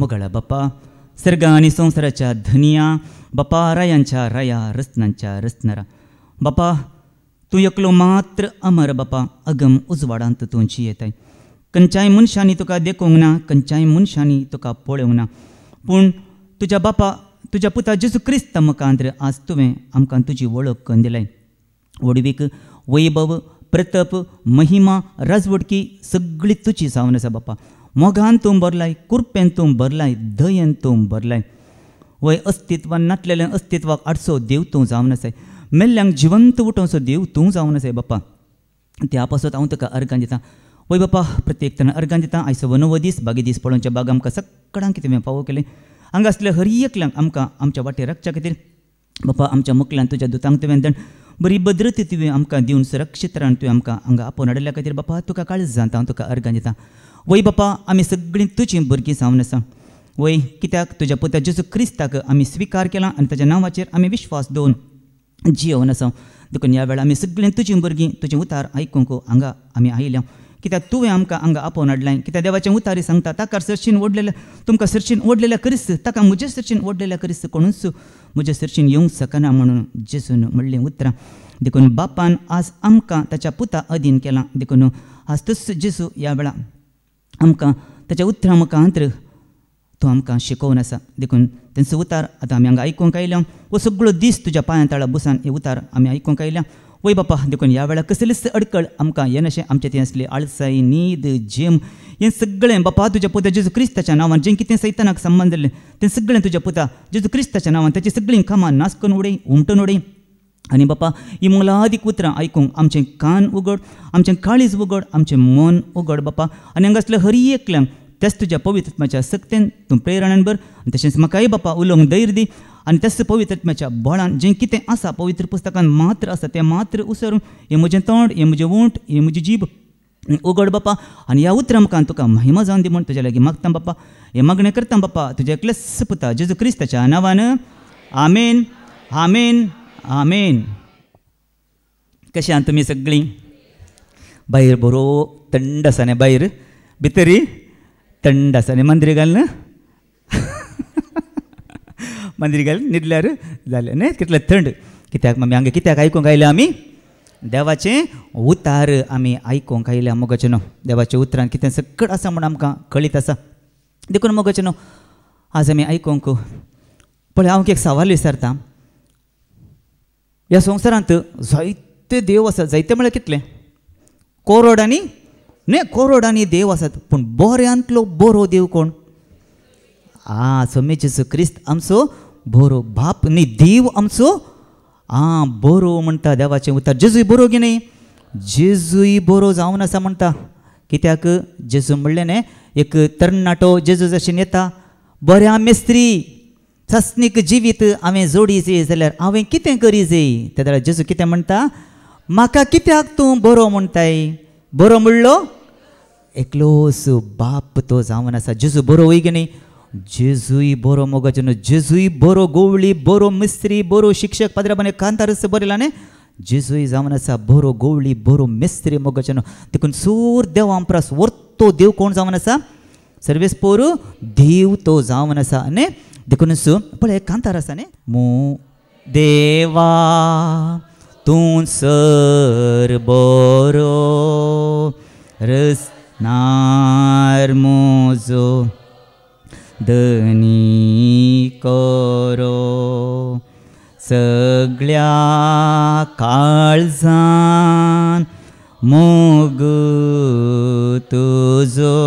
मोगळा बापा सर्गा आणि संसाराच्या धनिया बापा रायांच्या राया रत्नांच्या रत्नारा बापा तूं एकलो मात्र अमर बापा अगम उजवाडांत तूं जियेताय खंयच्याय मनशांनी तुका देखूंक ना खंयच्याय मनशांनी तुका पळोवंक ना पूण तुज्या बापा तुज्या पुता जेजू क्रिस्त मुखांतर आज तुवें आमकां तुजी वळख करून दिलाय वडवीक वैभव प्रताप महिमा राजवडकी सगळी तुजी जावन आसा बापा मोगान तूं भरलाय कुरपेन तूं भरलाय दयेन तूं भरलाय वय अस्तित्वान नाटलेल्या अस्तित्वाक आडसो देव तूं जावन आसाय मेल्ल्यांक जिवंत उठोवचो देव तूं जावन आसाय बापा त्या पासत हांव तुका अर्गां दितां वय बापा प्रत्येक तण अर्गां दितां आयचो 9 दीस बागी दीस पळोवच्या बाग आमकां सगळ्यांक तुवें फावो केलें हांगा असल्या हर एकल्यांक आमकां आमच्या वाटेर राखच्या खातीर बापा आमच्या मुखल्यान तुज्या दुतांक तुवें दण बरी भद्रती तुवें आमकां दिवन सुरक्षीत रावन तुवें आमकां हांगा आपोवन हाडल्या खातीर बापा तुका काळज जाता हांव तुका अर्गां दितां वय बापा आमी सगळीं तुजीं भुरगीं जावन आसा वय कित्याक तुज्या पुता जेजू क्रिस्ताक आमी स्विकार केला आनी ताच्या नांवाचेर आमी विश्वास दवरून जियोवन आसा देखून ह्या वेळा आमी सगळीं तुजीं भुरगीं तुजें उतार आयकूंक हांगा आमी आयल्या कित्याक तुवें आमकां हांगा आपोवन हाडलां कित्याक देवाचें उतारी सांगता ताका सरशीन ओडलेल्या तुमकां सरशीन ओडलेल्या करीस ताका म्हजे सरशीन ओडलेल्या करीस कोणूच म्हजे सरशीन येवंक शकना म्हणून जेजून म्हणलें उतरां देखून बापान आज आमकां ताच्या पुता अधीन केलां देखून आज तस जेजू ह्या वेळा आमकां ताच्या उतरां मुखांतर तूं आमकां शिकोवन आसा देखून तेंचो उतार आतां आमी हांगा आयकूंक आयल्या वो सगळो दीस तुज्या पांया तळा बसून हे उतार आमी आयकूंक आयल्या वय बापा देखून ह्या वेळा कसलीच अडकळ आमकां हे नशें आमचें तें असलें आळसाय न्हीद जेम हें सगळें बापा तुज्या पुता जेजू क्रिस्ताच्या नांवान जें कितें सैतानाक संबंद जाल्लें तें सगळें तुज्या पुता जेजू क्रिस्ताच्या नांवान ताची सगळीं कामां नास करून उडय उमटून उडय आनी बापा ही मोलादीक उतरां आयकूंक आमचें कान उगड आमचें काळीज उगड आमचें मन उगड बापा आनी हांगा असल्या हर एकल्यांक त्याच तुज्या पवित्रत्म्याच्या सक्तेन तूं प्रेरणान भर आनी तशेंच म्हाकाय बापा उलोवंक धैर्य दी आनी त्याच पवित्रत्म्याच्या बळान जें कितें आसा पवित्र पुस्तकान मात्र आसा तें मात्र उसरून हें म्हजें तोंड हें म्हजें ओंठ हें म्हजी जीब उगड बापा आनी ह्या उतरां मुखार तुका महिमा जावन दी म्हूण तुज्या लागीं मागता बापा हें मागणें करता बापा तुज्या एकल्याच पुता जेजू क्रिस्ताच्या नांवान आमेन आमेन आमेन कशें आहात तुमी सगळीं भायर बरो थंड आसा न्ही भायर भितरी थंड आसा न्ही मंदिर घाल न्ही मंदिर घाल न्हिदल्यार जालें न्ही कितलें थंड कित्याक आमी हांगा कित्याक आयकूंक आयल्या आमी देवाचें उतार आमी आयकूंक आयल्या मोगाचें न्हू देवाच्या उतरान कितें सगळें आसा म्हूण आमकां कळीत आसा देखून मोगाचें न्हू आज आमी आयकूंक पळय हांव एक सवाल विचारतां ह्या संवसारांत जायते देव आसात जायते म्हळ्यार कितले करोडांनी देव आसात पूण बऱ्यांतलो बरो देव कोण समी जेजू क्रिस्त आमचो बरो बाप न्ही देव आमचो बरो म्हणटा देवाचें उतार जेजूय बरो की न्ही जेजूय बरो जावन आसा म्हणटा कित्याक जेजू म्हणलें न्ही एक तरणाटो जेजू जशें येता बऱ्या मेस्त्री सस्नीक जिवीत हांवें जोडीचें जाल्यार हांवें कितें करीचें त्या जाल्यार जेजू कितें म्हणटा म्हाका कित्याक तूं बरो म्हणटाय बरो म्हणलो एकलोच बाप तो जावन आसा जेजू बरो वय की न्ही जेजूय बरो मोगाचो न्हू जेजूय बरो गोवळी बरो मिस्त्री बरो शिक्षक पाद्राबाने कांतारस बरयला न्ही जेजूय जावन आसा बरो गोवळी बरो मिस्त्री मोगाचो न्हू देखून सूर देव आमप्रास वर्तो देव कोण जावन आसा सर्वेस्पोर देव तो जावन आसा न्ही देखूनच पळय कांतार आसा न्ही मो देवा तूं सर बरो रसनार मोजो धनी करो सगळ्या काळजान मोग तुजो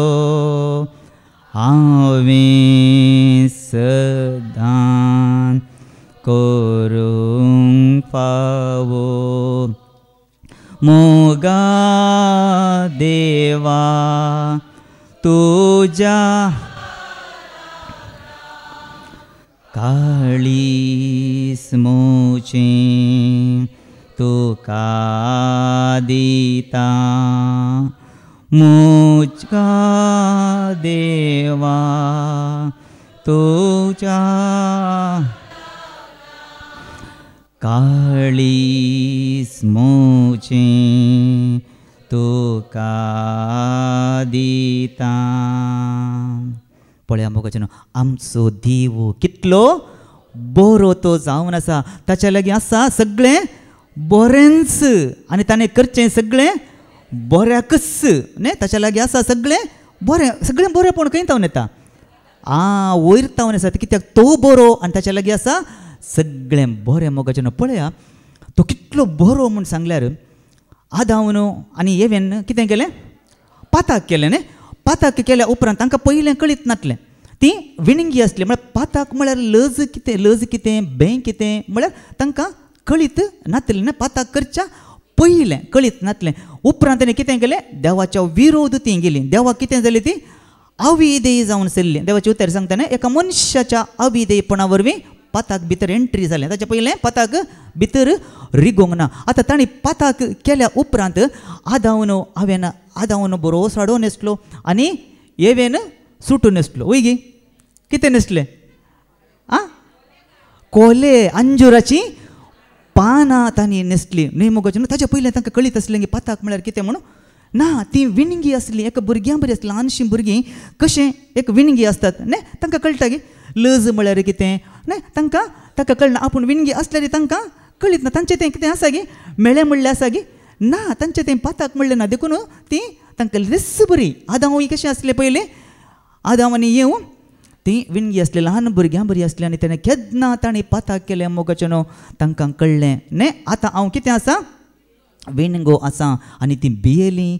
हांवें सदां करूंक फावो मोगा देवा तुज्या काळीस मोचें तुका दिता मुझका देवा तुझ्या काळीस मोचें तुका दिता पळया मोगाचें आमचो देव कितलो बरो तो जावन आसा, ताच्या लागीं आसा सगळें बरेंच आनी ताणें करचें सगळें बऱ्याकच न्ही, ताच्या लागीं आसा सगळें बरेंपण खंय तावन येता, वयर तावन आसा कित्याक तो बरो आनी ताच्या लागीं आसा सगळें बरें मोगाचें. पळया तो कितलो बरो म्हूण सांगल्यार आदावन आनी येवेन कितें केलें, पाताक केलें न्ही. पाताक केल्या उपरांत तांकां पयलें कळीत नासलें, ती विणगी आसली म्हळ्यार पाताक म्हळ्यार लज कितें बें कितें म्हळ्यार तांकां कळीत नासलें न्ही. पाताक करच्या पयलें कळीत नासलें. उपरांत ताणें कितें केलें, देवाच्या विरोध ती गेली. देवाक कितें जाली, ती अविधेय जावन सरली. देवाचें उतर सांगता न्ही, एका मनशाच्या अविधेयपणा वरवीं पाताक भितर एंट्री जालें. ताच्या पयलें पाताक भितर रिगोंक ना. आतां तांणी पाताक केल्या उपरांत आदावन बरो साडो न्हेसलो आनी येवेन सुटून न्हेसलो. वय गे कितें न्हेसलें, कोले अंजुराची पानां तांणी न्हेसली न्ही मोगाचें. ताच्या पयलें तांकां कळीत आसलें की पाताक म्हळ्यार कितें म्हणून ना, ती विणगी आसली. एका भुरग्यां बरी आसली, ल्हानशीं भुरगीं कशें एक विणगी आसतात न्ही, तांकां कळटा की लज म्हळ्यार कितें न्ही, तांकां कळना. आपूण विणगी आसल्यार तांकां कळीत ना. तांचें तें कितें आसा गी, मेळ्ळें म्हणलें आसा गी ना, तांचें तें पाताक म्हणलें ना. देखून ती तांकां लिस बरी. आदाव कशें आसलें पयलीं, आदाव आनी येवं ती विणगी आसली, ल्हान भुरग्यां बरी आसली आनी तेणें केन्ना तांणी पाताक केलें मोगाचें तांकां कळ्ळें न्ही. आतां हांव कितें आसा, विणगो आसा आनी ती भियेली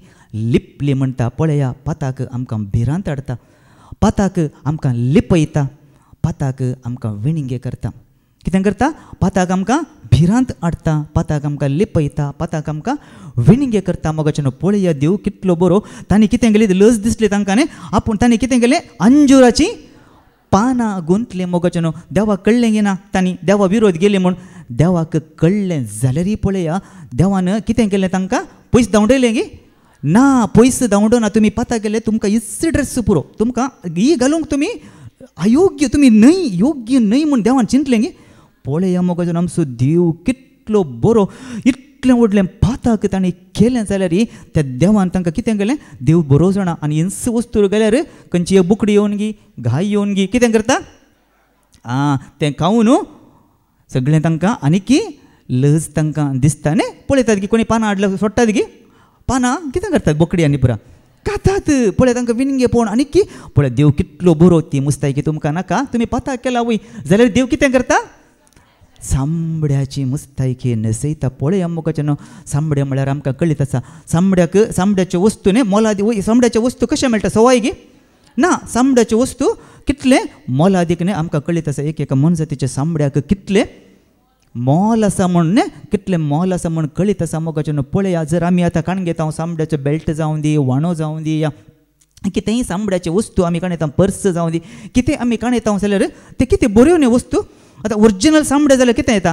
लिपली म्हणटा. पळया पाताक आमकां भिरांत हाडटा, पाताक आमकां लिपयता, पाताक आमकां विणगे करता. कितें करता, पाताक आमकां भिरांत हाडटा, पाताक आमकां लिपयता, पाताक आमकां विणगे करता मोगाचें. पळया देव कितलो बरो. तांणी कितें केलें, लज दिसली तांकां न्ही, आपूण तांणी कितें केलें, अंजुराची पानां गुंतलें मोगाचें. देवाक कळ्ळें गे ना, तांणी देवा विरोध गेले म्हूण. देवाक कळ्ळें जाल्यारय पळया देवान कितें केलें, तांकां पयस धांवडयलें गे ना. पयस धांवडोना, तुमी पाताक गेले तुमकां इच ड्रेस पुरो, तुमकां ही घालूंक तुमी अयोग्य, तुमी न्हय, योग्य न्हय म्हूण देवान चिंतलें गे. पळया मोगाचें आमचो देव कितलो बरो. इतलें व्हडलें पाताक ताणें केलें जाल्यार त्या देवान तांकां कितें केलें, देव बरो जाणा. आनी इंच वस्तू गेल्यार खंयची बुकडी येवन गी, घाय येवन गी, कितें करता, तें खावन सगळें तांकां आनीक लज तांकां दिसता न्ही. पळयतात की कोणी पानां हाडल्यार सोडटात गी, पानां कितें करतात, बोकडी आनी पुरा खातात. पळय तांकां विणगे पळोवन आनीक की पळय देव कितलो बरो. ती मुस्तायकी तुमकां नाका, तुमी पाताक केला वय जाल्यार देव कितें करता, सामड्याची मुस्तायकी न्हेसयता. पळय मोगाचें सामडे म्हळ्यार आमकां कळीत आसा, सामड्याच्यो वस्तू न्ही मोलादीक. सामड्याच्यो वस्तू कशें मेळटा, सवाय गी ना, सामड्याच्यो वस्तू कितले मोलादीक न्ही आमकां कळीत आसा. एक मनजातीच्या सामड्याक कितले मोल आसा म्हूण न्ही, कितलें मोल आसा म्हूण कळीत आसा मोगाचें. पळया जर आमी आतां काण घेता सामड्याचो बेल्ट जावं दी, वाणो जावं दी, या कितेंय सामड्याच्यो वस्तू आमी काण येता, पर्स जावं दी, कितें आमी काण येता जाल्यार ते कितें बऱ्यो न्ही वस्तू. आतां ओरिजिनल सामडे जाल्यार कितें येता,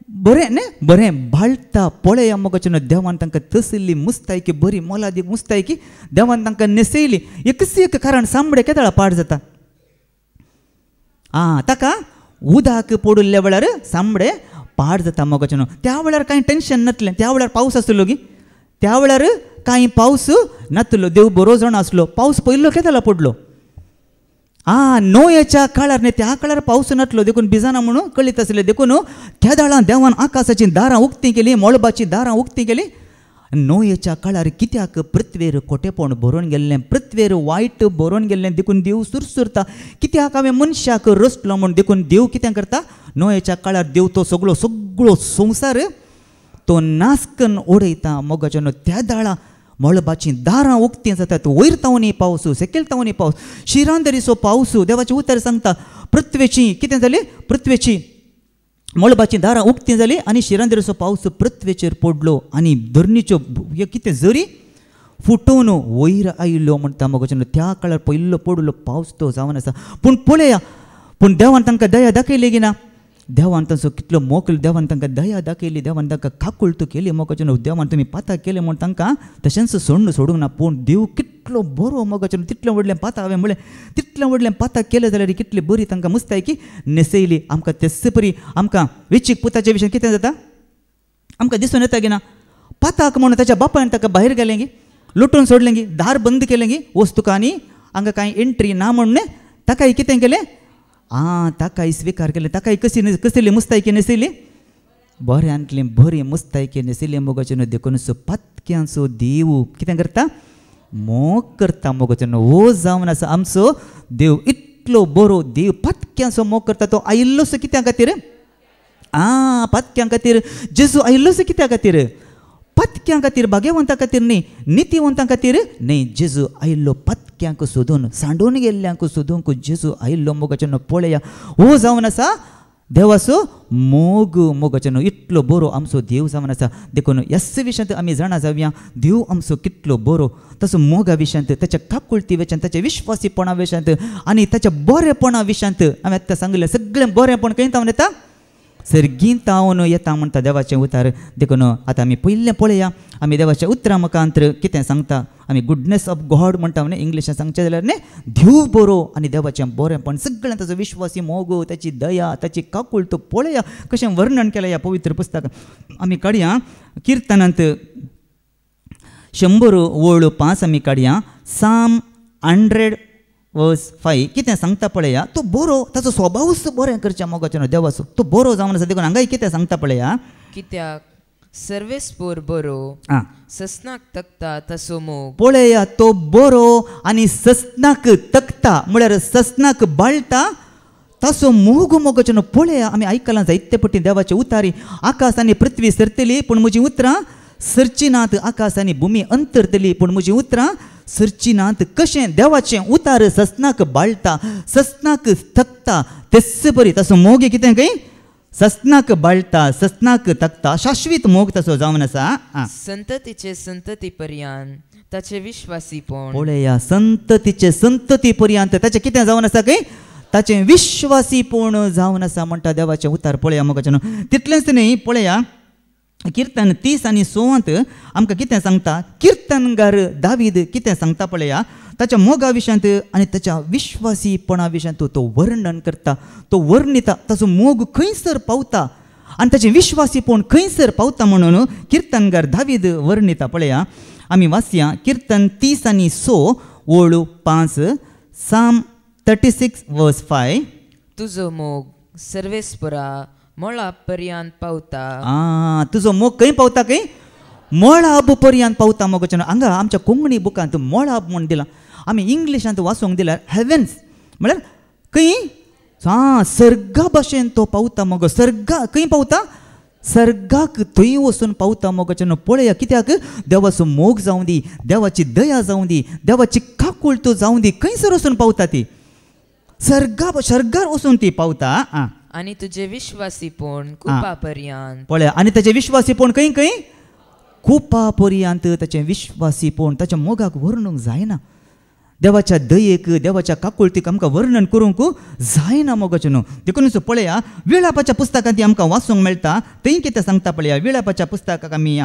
बरें न्ही, बरें बाळटा. पळया मोगाचें देवान तांकां तसली मुस्तायकी, बरी मोलादीक मुस्तायकी देवान तांकां न्हेसयली. एकच एक कारण, सामडे केदाळा पाड जाता, ताका उदक पडुल्ल्या वेळार सामडे पाड जाता मोगाचें. त्या वेळार कांय टेन्शन नासलें, त्या वेळार पावस आसलो गी, त्या वेळार कांय पावस नासलो, देव बरो जाण आसलो. पावस पयलो केदाळा पडलो, नोयेच्या काळार न्ही, त्या काळार पावस नासलो. देखून बिजाना म्हणून कळीत आसलें. देखून केदाळां देवान आकाशाची दारां उक्तीं केली, मोळबाची दारां उक्तीं केली. नोयेच्या काळार कित्याक पृथ्वेर कोटेपण बरोवन गेल्लें, पृथ्वेर वायट बरोवन गेल्लें. देखून देव सुरसुरता, कित्याक हांवें मनशाक रचलो म्हूण. देखून देव कितें करता, नोयेच्या काळार देव तो सगळो संवसार तो नास करून उडयता मोगाचें. त्या दाळा मोळबाची दारां उक्तीं जातात. वयर तावनी पावस, सकयल तावनी पावस, शिरांदरीचो पावस. देवाचें उतर सांगता, पृथ्वेची कितें जाली, पृथ्वेची मोळबाची दारां उक्तीं जाली आनी शिरांदरीचो पावस पृथ्वेचेर पडलो आनी धरणीच्यो कितें झरी फुटोवन वयर आयिल्लो म्हणटा मोगाचें. त्या काळार पयलो पडलो पावस तो जावन आसा. पूण पळया, पूण देवान तांकां दया दाखयली गी ना. देवान तांचो कितलो मोकल, देवान तांकां दया दाखयली, देवान तांकां काकुळत केली मोगाचें. देवान तुमी पाताक केलें म्हूण तांकां तशेंच सोडूंक ना. पूण देव कितलो बरो मोगाचें. तितलें व्हडलें पाताक हांवें म्हळें, तितलें व्हडलें पाताक केलें जाल्यार कितली बरी तांकां मुस्तायकी न्हेसयली. आमकां तेच परी आमकां वेंचीक पुताच्या विशयान कितें जाता, आमकां दिसून येता गी ना. पाताक म्हणून ताच्या बापायन ताका भायर गेलें गी, लुटून सोडलें गी, दार बंद केलें गी, वस्तूक आनी हांगा कांय एंट्री ना म्हणून ताकाय कितें केलें ताकाय स्विकार केलें ताकाय कसली मुस्तायकी नाशिल्ली बऱ्यांतलें बरी मुस्तायकी नाशिल्ली मोगाचें देखून पत्क्यांचो देव कितें करता मोग करता मोगाचें हो जावन आसा आमचो देव इतलो बरो देव पत्क्यांचो मोग करता तो आयिल्लोसो कित्या खातीर पत्क्यां खातीर जेजू आयिल्लोसो कित्या खातीर पत्क्यां खातीर भाग्यवंतां खातीर न्ही नितीवंतां खातीर न्ही जेजू आयिल्लो पत्क्यांक सोदून सांडून गेल्ल्यांक सोदूंक जेजू आयिल्लो मोगाचें पळया हो जावन आसा देवाचो मोगाचें इतलो बरो आमचो देव जावन आसा देखून ह्या विशयांत आमी जाणा जावया देव आमचो कितलो बरो तसो मोगा विशयांत ताच्या काकुळती विशयांत ताच्या विश्वासीपणा विशयांत आनी ताच्या बरेपणा विशयांत हांवें आतां सांगलें सगळें बरेपण खंय तावन येता सर्गीन तावन येता म्हणटा देवाचें उतार देखून आतां आमी पयलें पळया आमी देवाच्या उतरां मुखांतर कितें सांगता आमी गुडनेस ऑफ गॉड म्हणटा म्हणजे इंग्लिशान सांगचें जाल्यार न्ही देव बरो आनी देवाचें बरेंपण सगळें ताचो विश्वासी मोग ताची दया ताची काकूळ तो पळया कशें वर्णन केलें ह्या पवित्र पुस्तकांत आमी काडया किर्तनांत 100:5 आमी काडया साम 100:5 कितें सांगता पळया तो बरो ताचो स्वभावच बरें करच्या मोगाचें देवाचो तो बरो जावन आसा देखून हांगाय कितें सांगता पळया कित्याक सर्वेस्पोर बरो ससनाक तकता तसो मोग पळया तो बरो आनी ससनाक तकता म्हळ्यार ससनाक बाळटा तसो मोगाचें पळया आमी आयकलां जायते पटी देवाचे उतारी आकाश आनी पृथ्वी सरतली पूण म्हजीं उतरां सरची नात आकाश आनी भुमी अंतरतली पूण म्हजीं उतरां सरची नात कशें देवाचें उतार ससनाक बाळटा ससनाक थकता तेच बरी तसो मोग कितें खंय ससनाक बाळटा ससनाक तकता शाश्वीत मोग तसो जावन आसा संततीचे संतती पर्यंत ताचे विश्वासीपण पळया संततीचे संतती पर्यंत ताचें कितें जावन आसा खंय ताचें विश्वासीपण जावन आसा म्हणटा देवाचें उतार पळया मोगाचें तितलेंच न्ही पळया किर्तन 30 आनी 16 आमकां कितें सांगता किर्तनगार दावीद कितें सांगता पळया ताच्या मोगा विशयांत आनी ताच्या विश्वासीपणा विशयांत तो वर्णन करता तो वर्णिता ताचो मोग खंयसर पावता आनी ताचें विश्वासीपण खंयसर पावता म्हणून किर्तनगार दावीद वर्णिता पळया आमी वाचया किर्तन 30 आनी 6:5 साम 36:5 तुजो मोग सर्वेस्परा मोळा पर्यंत पावता तुजो मोग खंय पावता खंय मोळाब पर्यंत पावता मोगाचें हांगा आमच्या कोंकणी बुकांत मोळाब म्हूण दिलां आमी इंग्लिशांत वाचूंक दिल्यार हेवन्स म्हळ्यार खंय सर्गा भाशेन तो पावता मोग सर्गा खंय पावता सर्गाक थंय वचून पावता मोगाचें पळया कित्याक देवाचो मोग जावं दी देवाची दया जावं दी देवाची काकूळ तो जावं दी खंयसर वचून पावता ती सर्गार वचून ती पावता आनी तुजे विश्वासीपण कुपा पर्यंत पळया आनी ताचें विश्वासीपण खंय खंय कुपा पर्यंत ताचें विश्वासीपण ताच्या मोगाक वर्णूंक जायना देवाच्या दयेक देवाच्या काकुळतीक आमकां वर्णन करूंक जायना मोगाचें न्हू देखून पळया विलापाच्या पुस्तकांत आमकां वाचूंक मेळटा थंय कितें सांगता पळया विलापाच्या पुस्तकाक आमी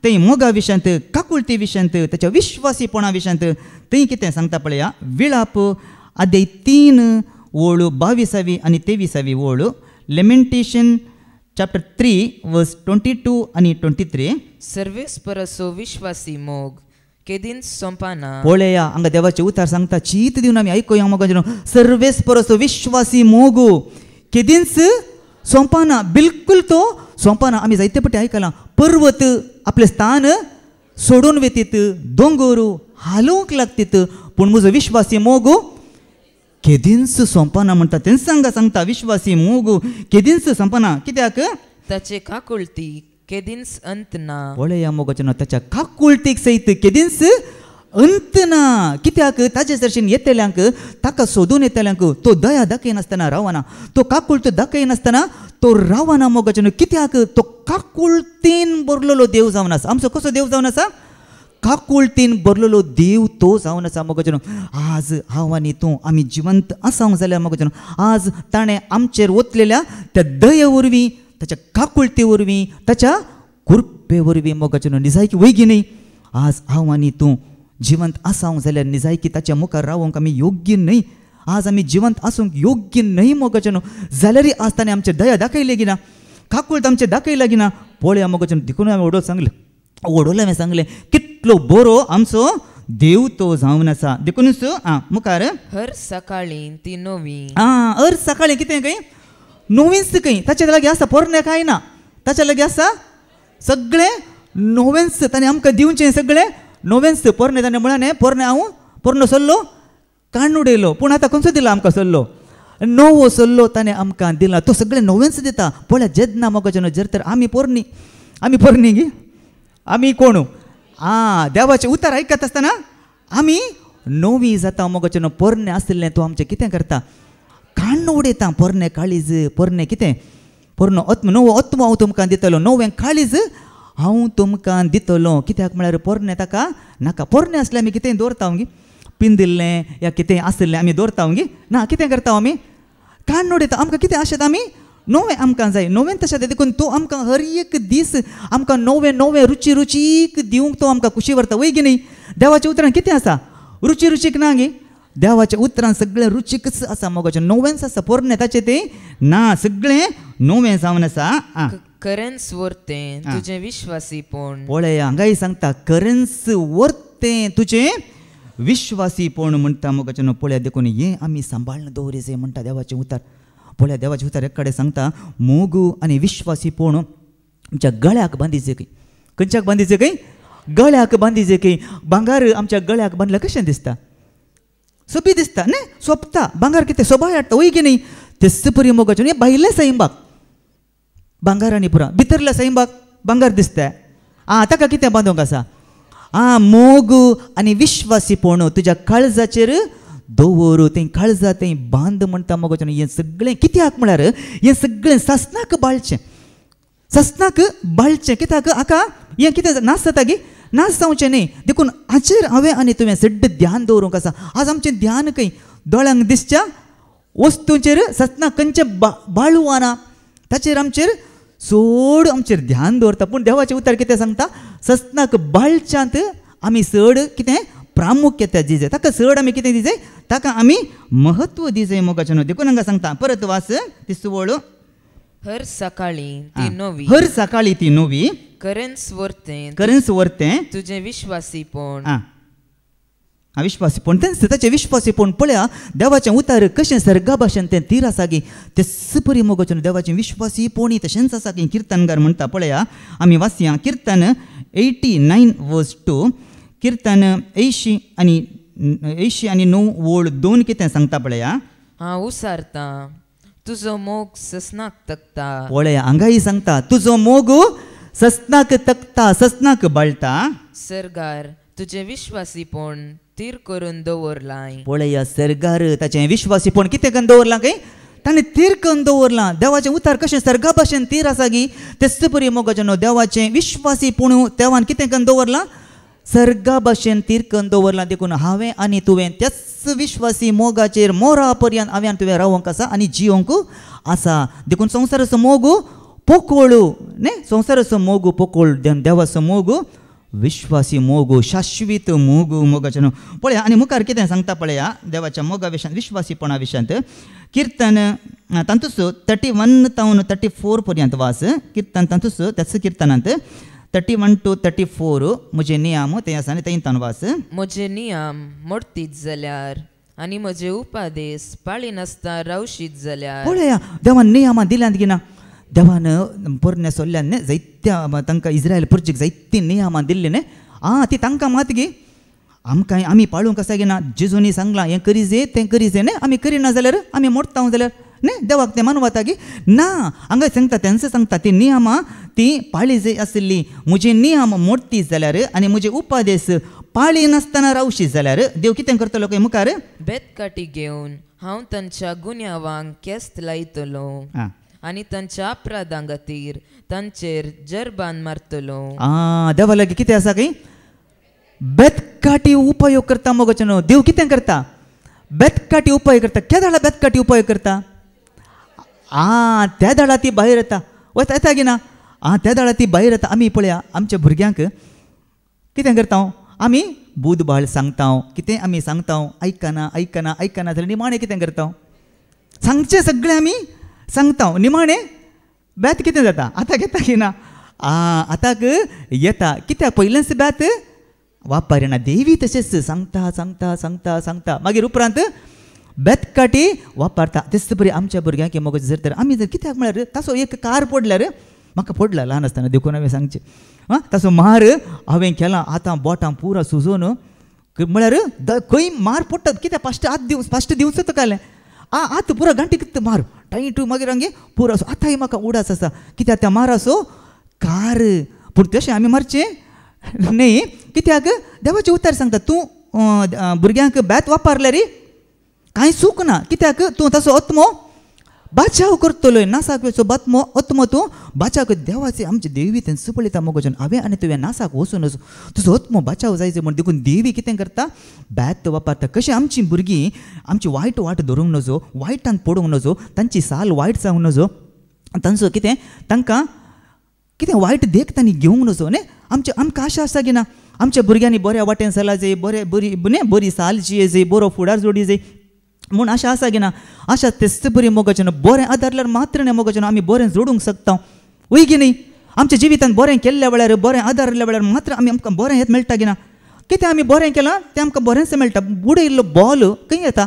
थंय मोगा विशयांत काकुळती विशयांत ताच्या विश्वासीपणा विशयांत थंय कितें सांगता पळया विलाप अध्याय 3 ओळ 22 आनी 23 ओळ लेमेंटेशन चॅप्टर 3 22 आनी 23 सर्वेस्परसो विश्वासी मोग केदीन सोंपाना पळया हांगा देवाचे उतार सांगता चीत दिवन आमी आयकुया मोगाचें सर्वेस्परसो विश्वासी मोग केदींच सोंपाना बिलकुल तो सोंपाना आमी जायते पटी आयकलां पर्वत आपलें स्थान सोडून वेतीत दोंगर हालोवंक लागतीत पूण म्हजो विश्वासी मोग केदींच सोंपना म्हणटा तें सांगता विश्वासी मोग केदींच सोंपना कित्याक ताचे काकुळती केदींच अंत ना पळया मोगाचें ताच्या काकुळतीक सयत केदींच अंत ना कित्याक ताचे दर्शन येतल्यांक ताका सोदून येतल्यांक तो दया दाखयनासतना रावना तो काकुळतो दाखयनासतना तो रावना मोगाचें कित्याक तो काकुळतीन बरलेलो देव जावन आसा आमचो कसो देव जावन आसा काकुळतीन बरलेलो देव तो जावन आसा मोगाचें आज हांव आनी तूं आमी जिवंत आसांक जाल्यार मोगाचें आज ताणें आमचेर ओतलेल्या त्या दये वरवीं ताच्या काकुळते वरवीं ताच्या कृपे वरवीं मोगाचें निजायकी वैगी न्ही आज हांव आनी तूं जिवंत आसांक जाल्यार निजायकी ताच्या मुखार रावंक आमी योग्य न्हय आज आमी जिवंत आसूंक योग्य न्हय मोगाचें जाल्यार आज ताणें आमचेर दया दाखयली गिना काकुळत आमचेर दाखयला गिना पळया मोगाचें देखून हांवें ओडोल सांगलें हांवें सांगलें कितलो बरो आमचो देव तो जावन आसा देखूनच मुखार हर सकाळी ती नवी हर सकाळी कितें खंय नोवेंस खंय ताचे लागी आसा पोरणे काय ना ताचे लागी आसा सगळे नोवेंस ताणें आमकां दिवचें सगळें नोवेंस पोरणे ताणें म्हळां पोरणे हांव पोरनो सल्लो काडून उडयलो पूण आतां खंयचो दिला आमकां सल्लो नवो सल्लो ताणें आमकां दिला तो सगळे नोवेंस दिता पळय जेन्ना मोगाचें जर तर आमी पोरणी गी आमी कोण देवाचें उतर आयकत आसतना आमी नवी जाता मोगाचें पोरणे आसलें तो आमचें कितें करता काडून उडयता पोरणे काळीज पोरणे कितें पोरनो नवो आत्मो हांव तुमकां दितलो नवें काळीज हांव तुमकां दितलो कित्याक म्हळ्यार पोरणे ताका नाका पोरणे आसलें आमी कितें दवरता गी पिंदिल्लें या कितें आसलें आमी दवरता गी ना कितें करता आमी काडून उडयता आमकां कितें आशेता आमी नवें आमकां जाय नवें तशें देखून तो आमकां हर एक दीस आमकां नवें रुचीक दिवंक तो आमकां खुशी व्हरता वय गी न्ही देवाच्या उतरान कितें आसा रुचीक ना गे देवाच्या उतरान सगळें रुचीकच आसा मोगाचें नोवेंस आसा पोरणे ताचें तें ना सगळें नवें जावन आसा खरेंच वर्तें तुजें विश्वासीपण पळय हांगाय सांगता खरेंच वर्तें तुजें विश्वासीपण म्हणटा मोगाचें पळय देखून हें आमी सांबाळून दवरचें म्हणटा देवाचें उतर पळय देवाचें उतर एक कडेन सांगता मोग आनी विश्वासीपण आमच्या गळ्याक बांदिचें खंय खंयच्याक बांदिचें खंय गळ्याक बांदिचें खंय भांगर आमच्या गळ्याक बांदल्यार कशें दिसता सोबी दिसता न्ही सोंपता भांगर कितें सोबाय हाडटा वय की न्ही तेच परी मोगाचें हें भायल्या सैंबाक भांगारांनी पुरा भितरल्या सैंबाक भांगर दिसता ताका कितें बांदूंक आसा मोग आनी विश्वासीपण तुज्या काळजाचेर दवर तें काळजा तें बांद म्हणटा मोगाचें हें सगळें कित्याक म्हळ्यार हें सगळें सस्नाक बाळचें कित्याक हाका हें कितें नास जाता गे नास जावचें न्ही देखून हाचेर हांवें आनी तुवें सड्ड ध्यान दवरूंक आसा आज आमचें ध्यान खंय दोळ्यांक दिसच्या वस्तूंचेर सस्नाक खंयचें बाळू ना ताचेर आमचेर ध्यान दवरता पूण देवाचें उतर कितें सांगता सस्नाक बाळच्यांत आमी चड कितें प्रामुख्यता दिजय ताका चड आमी कितें दिजय ताका आमी महत्व दिजय मोगाचें देखून हांगा सांगता परत वास ती सुवळ हर सकाळी ती नवी खरेंच वर्तें तुजें विश्वासीपण विश्वासीपण तेंच ताचें विश्वासीपण पळया देवाचें उतर कशें सर्गा भाशेन तें तीर आसा गी तेच परी मोगाचें देवाचें विश्वासीपणूय तशेंच आसा की किर्तनकार म्हणटा पळया आमी वाचया किर्तन 89:2 किर्तन 80 आनी 9 वोळ 2 कितें सांगता पळया हांव उसारता तुजो मोग सस्नाक तकता पळया हांगाय सांगता तुजो मोग सस्नाक तकता सस्नाक बाळटा सरगार तुजें विश्वासीपण तीर करून दवरलां पळया सरगार ताचें विश्वासीपण कितें करून दवरलां खंय ताणें तीर करून दवरलां देवाचें उतर कशें सर्गा भाशेन तीर आसा गी तेच परी मोगाचें देवाचें विश्वासीपण देवान कितें करून दवरलां सर्गा भाशेन तीर करून दवरलां देखून हांवें आनी तुवें त्याच विश्वासी मोगाचेर मोरा पर्यंत हांवें आनी तुवें रावंक आसा आनी जियोंक आसा देखून संवसाराचो मोग पोकोळ न्ही संवसाराचो मोग पोकोळ देवाचो मोग विश्वासी मोग शाश्वीत मोगाचें पळया आनी मुखार कितें सांगता पळया देवाच्या मोगा विशयांत विश्वासीपणा विशयांत किर्तन तांतूच 31 तावन 34 पर्यंत वास किर्तन तांतूच त्याच किर्तनांत 31 to 34 म्हजे नियम तें आसा आनी तें तावन वास म्हजे नियम मोडतीत जाल्यार आनी म्हजे उपादेश पाळी नासता रावशीत जाल्यार पळया देवान नियमां दिल्यांत गिना देवान पोरण्या सोल्ल्यान न्ही जायत्या तांकां इस्रायल प्रजेक जायती नियमां दिल्ली न्ही ती तांकां मात गे आमकां आमी पाळूंक आसा गे ना जेजूनी सांगलां हें करीजे तें करीजे न्ही आमी करिना जाल्यार आमी मोडटा जाल्यार न्ही देवाक तें मानवता गे ना हांगा सांगता तेंच सांगता ती नियमां ती पाळी जाय आसली म्हजे नियम मोडटी जाल्यार आनी म्हजे उपादेश पाळी नासतना रावशी जाल्यार देव कितें करतलो खंय मुखार बेतकाटी घेवन हांव तांच्या गुन्यांवांक केस्त लायतलो आनी तांच्या अपराधां खातीर तांचेर जरबान मारतलो देवा लागीं कितें आसा खंय बेतकाटी उपयोग करता मोगाचें न्हू देव कितें करता बेतकाटी उपयोग करता केदाळा बेतकाटी उपयोग करता त्या दाळा ती भायर येता वता येता गी ना त्या दाळा ती भायर येता आमी पळया आमच्या भुरग्यांक कितें करता आमी बुधबाळ सांगता कितें आमी सांगता आयकना जाल्यार निमाणें कितें करता सांगचें सगळें आमी सांगता निमाणें बेत कितें जाता आतां घेता की ना आतांक येता कित्याक पयलेंच बेत वापरना देवी तशेंच सांगता सांगता सांगता सांगता मागीर उपरांत बेतकाटी वापरता तेच बरी आमच्या भुरग्यांक मोग जर तर आमी जर कित्याक म्हळ्यार ताचो एक कार पडल्यार म्हाका पडला ल्हान आसतना देखून हांवें सांगचें ताचो मार हांवें केला आतां बोटां पुरो सुजोवन म्हळ्यार खंय मार पडटात कित्याक फास्ट दिवचो तुका जालें आत पुरो गांठीक मार टाय टू मागीर आमगे पुरो असो आतांय म्हाका उडास आसा कित्याक त्या माराचो कार पूण तशें आमी मारचें न्ही कित्याक देवाचें उतर सांगता तूं भुरग्यांक बेत वापरले रे कांय चूक ना कित्याक तूं ताचो आत्मो बाचाव करतलो नासाक वेचो आत्मो तूं बाचाव कर देवाचे आमचे देवी तें पळयता मोगोजन हांवें आनी तुवें नासाक वचून तुजो आत्मो बाचाव जायचो म्हण देखून देवी कितें करता बेत वापरता कशें आमची भुरगीं आमची वायट वाट धरूंक नजो वायटान पडूंक नजो तांची साल वायट जावंक नजो तांचो कितें तांकां कितें वायट देख तांणी घेवंक नजो न्ही आमकां आशा आसा की ना आमच्या भुरग्यांनी बऱ्या वाटेन चला जाय बरी साल जिये जाय बरो फुडार जोडी जाय म्हूण आशा आसा की ना आशा तेच बरी मोगाचें बरें आदारल्यार मात्र न्ही मोगाचें आमी बरें जोडूंक शकता वय की न्ही आमच्या जिवितांत बरें केल्ल्या वेळार बरें आदारल्या वेळार मात्र आमकां बरें हें मेळटा की ना कितें आमी बरें केलां तें आमकां बरेंच मेळटा बुडयल्लो बॉल खंय येता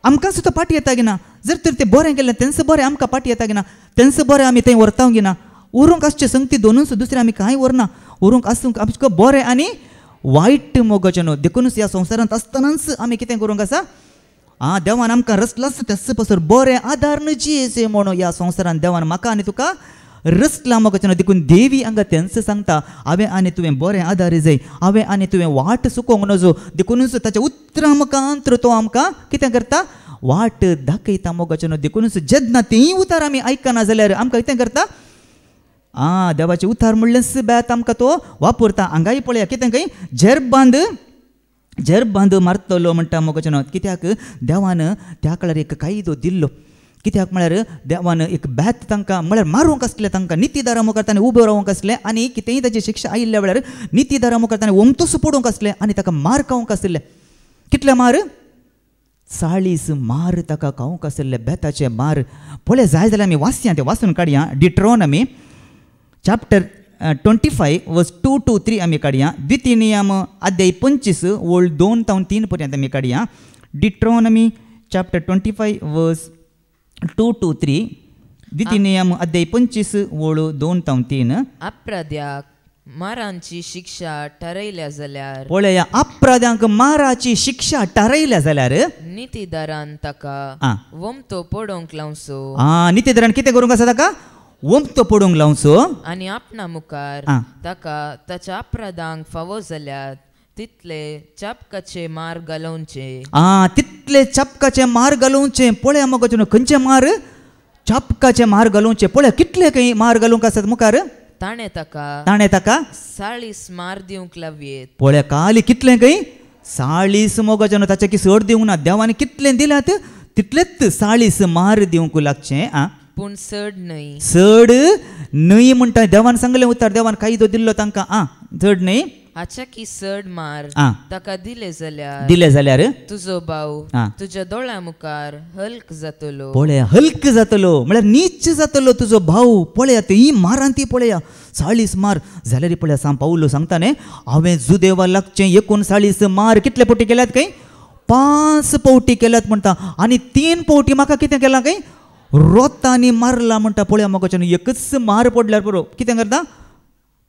आमकां सुद्दां पाटी येता की ना जर तर तें बरें केलें तेंच बरें आमकां पाटी येता की ना तेंच बरें आमी थंय व्हरता की ना उरूंक आसचें संगती दोनूच दुसरें आमी कांय व्हरना उरूंक आसूंक आमकां बरें आनी वायट मोगाचें देखूनच ह्या संवसारांत आसतनाच आमी कितें करूंक आसा देवान आमकां रचलाच तेच पासून बरें आदार जियेचें म्हणून ह्या संवसारांत देवान म्हाका आनी तुका रचला मोगाचें देखून देवी हांगा तेंच सांगता हांवें आनी तुवें बरें आदार जाय हांवें आनी तुवें वाट चुकोवंक नजो देखूनच ताच्या उतरां मुखांतर तो आमकां कितें करता वाट दाखयता मोगाचें देखूनच जेन्ना तेंय उतार आमी आयकना जाल्यार आमकां कितें करता देवाचें उतार म्हणलेंच बेत आमकां तो वापरता हांगाय पळया कितें खंय झेर बांद मारतलो म्हणटा मोगाचें कित्याक देवान त्या काळार एक कायदो दिल्लो कित्याक म्हळ्यार देवान एक बेत तांकां म्हळ्यार मारूंक आसलें तांकां नितीदारा मुखार ताणें उबें रावंक आसलें आनी कितेंय ताची शिक्षा आयिल्ल्या वेळार नितीदारा मुखार ताणें ओमतूस पडूंक आसलें आनी ताका मार खावंक आसलें कितले मार 40 मार ताका खावंक आसले बेताचे मार पळय जाय जाल्यार आमी वाचया तें वाचून काडया डिट्रॉनॉमी चॅप्टर 25 वर्स 2 to 3 आमी काडया द्वितीनियम अध्याय 25 ओळ 2 ते 3 पर्यंत आमी काडया डिट्रॉनॉमी चॅप्टर 25 वर्स 2 to 3 द्वितीनियम अध्याय 25 ओळ 2 ते 3 अपराध्याक मारांची शिक्षा ठरयल्या जाल्यार पळया अपराध्यांक माराची शिक्षा ठरयल्या जाल्यार नितीदारान ताका वमतो पडोवंक लावचो नितीदारान कितें करूंक आसा ताका वमतो पडोवंक लावचो आनी आपणा मुखार ताका ताच्या अपराधांक फावो जाल्यार तितले चापकाचे मार घालोवचे तितले चापकाचे मार घालोवचे पळया मोगाचें खंयचे मार चापकाचे मार घालोवचे पळया कितले खंय मार घालूंक आसात मुखार ताणें ताका 40 मार दिवंक लावयेत पळया काली कितले खंय 40 मोगाचें ताचे की चड दिवंक ना देवान कितले दिल्यात तितलेच 40 मार दिवंक लागचे पूण चड न्हय म्हणटा देवान सांगलें उतार देवान कायदो दिल्लो तांकां चड न्हय हाच्या की चड मार ताका दिले जाल्यार तुजो भाव तुज्या दोळ्या मुखार हल्क जातलो पळया हल्क जातलो म्हळ्यार नीच जातलो तुजो भाव पळया ही मारान ती पळया 40 मार जाल्यार पळया सांग पावलो सांगता न्ही हांवें जुदेवा लागचें 39 मार कितले पावटी केल्यात खंय 5 पावटी केल्यात म्हणटा आनी 3 पावटी म्हाका कितें केलां खंय रोतांनी मारला म्हणटा पळया मोगाचें एकच मार पडल्यार पुरो कितें करता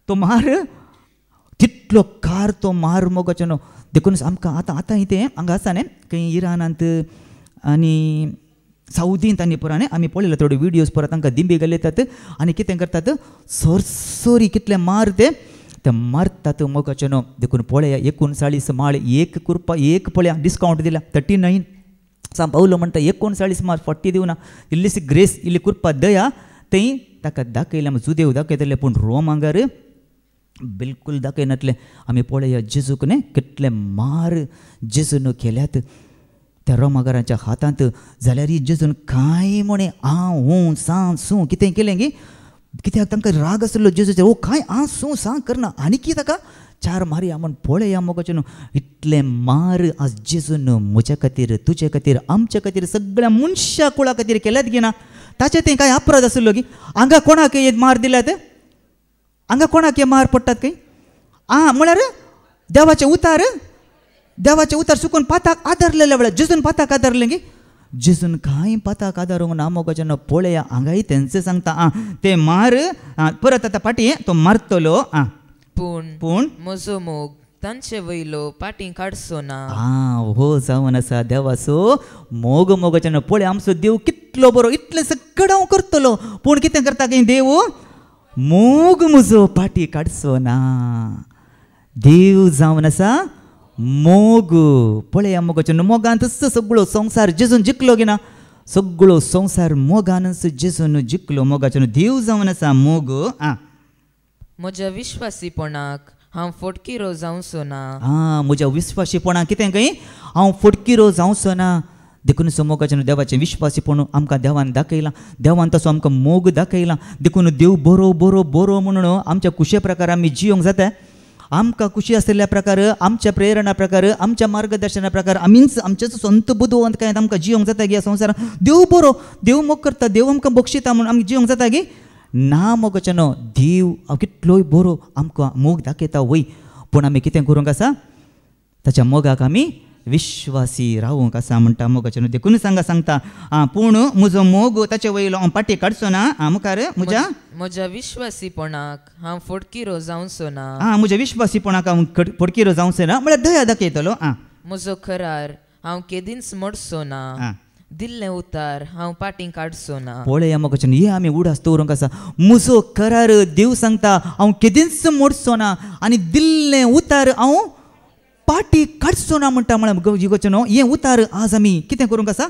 तो मार तितलो कार तो मार मोगाचें देखून आमकां आतां इतें हांगा आसा न्ही खंय इरानांत आनी सावदींत आनी पुरा न्ही आमी पळयला थोडे विडियोज परत तांकां दिंबी घालयतात आनी कितें करतात सरसरी कितले मार ते मारतात मोगाचें देखून पळया 39 माळ एक पळया डिस्कावंट दिला 39 सांग पावलो म्हणटा 39 मार 40 दिवना इल्लीशी ग्रेस इल्ली कुरपा दया थंय ताका दाखयलें जुदेव दाखयतले पूण रोम हांगार बिलकुल दाखयनातले आमी पळया जेजूक न्ही कितले मार जेजून केल्यात त्या रोमागारांच्या हातांत जाल्यार जेजून कांय म्हणे हूं सांग सूं कितें केलें गी कित्याक तांकां राग आसलो जेजूचे कांय सूं सांग करना आनी कितें ताका 4 मारया म्हण पळया मोगाचें इतले मार आज जेजून म्हज्या खातीर तुजे खातीर आमच्या खातीर सगळ्या मनशा कुळा खातीर केल्यात गी ना ताचे तें कांय अपराध आसलो गी हांगा कोणाक मार दिल्यात हांगा कोणाक मार पडटात खंय म्हळ्यार देवाचे उतार सुकून पाताक आदरलेल्या वेळा जेजून पाताक आदरले गे जेजून कांय पाताक आदारूंक ना मोगाच्यान पळया हांगाय तेंचे सांगता ते मार परत आतां फाटी तो मारतलो पूण म्हजो मोग तांचे वयलो पाटी काडचो ना हो जावन आसा देवाचो मोगाच्यान पळय आमचो देव कितलो बरो इतले सगळें हांव करतलो पूण कितें करता काय देव मोग म्हजो पाटी काडचो ना देव जावन आसा मोग पळया मोगाच्यान मोगांतच सगळो संवसार जेजून जिखलो गे ना सगळो संवसार मोगानच जेजून जिखलो मोगाच्यान देव जावन आसा मोग म्हज्या विश्वासीपणाक हांव फटकिरो जावचो ना म्हज्या विश्वासीपणाक कितें काय हांव फटकिरो जावचो ना देखून मोगाच्यान देवाचें विश्वासीपण आमकां देवान दाखयलां देवान तसो आमकां मोग दाखयलां देखून देव बरो बरो बरो म्हणून आमच्या कुशे प्रकार आमी जियोंक जाता आमकां खुशी आसलेल्या प्रकार आमच्या प्रेरणा प्रकार आमच्या मार्गदर्शना प्रकार आमीच आमचेच संत बुदवंत काय आमकां जियोंक जाता गे संवसारांत देव बरो देव मोग करता देव आमकां बक्षिता म्हणून आमी जियोंक जाता गे ना मोगाच्यान देव कितलोय बरो आमकां मोग दाखयता वय पूण आमी कितें करूंक आसा ताच्या मोगाक आमी विश्वासी रावूंक आसा म्हणटा मोगाच्यान देखून सांगता पूण म्हजो मोग ताचे वयलो हांव पाटी काडचो ना मुखार म्हज्या विश्वासीपणाक हांव फटकिरो जावचो ना म्हज्या विश्वासीपणाक हांव फटकिरो जावचो ना म्हळ्यार दया दाखयतलो म्हजो करार हांव केदींच मोडचो ना दिल्लें उतार हांव पाटी काडचो ना पळया मोगाच्यान हे आमी उडास दवरूंक आसा म्हजो करार देव सांगता हांव केदींच मोडचो ना आनी दिल्लें उतार हांव पाटी काडचो ना म्हणटा म्हळ्यार हे उतार आज आमी कितें करूंक आसा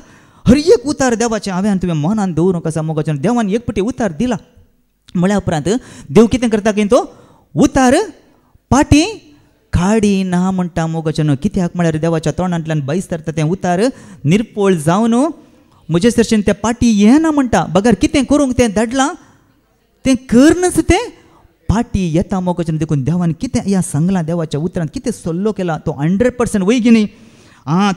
हर एक उतार देवाचें हांवें तुवें मनान दवरूंक आसा मोगाच्यान देवान एक पटी उतार दिला म्हळ्या उपरांत देव कितें करता की तो उतार पाटी काडी ना म्हणटा मोगाच्यान कित्याक म्हळ्यार देवाच्या तोंडांतल्यान बाईस तरता तें उतार निर्पोळ जावन म्हजे सरशेन त्या पाटी येना म्हणटा बगार कितें करूंक तें धाडलां तें करनच तें पाटी येता मोगाच्यान देखून देवान कितें ह्या सांगलां देवाच्या उतरांत कितें सल्लो केला तो 100% वय गी न्ही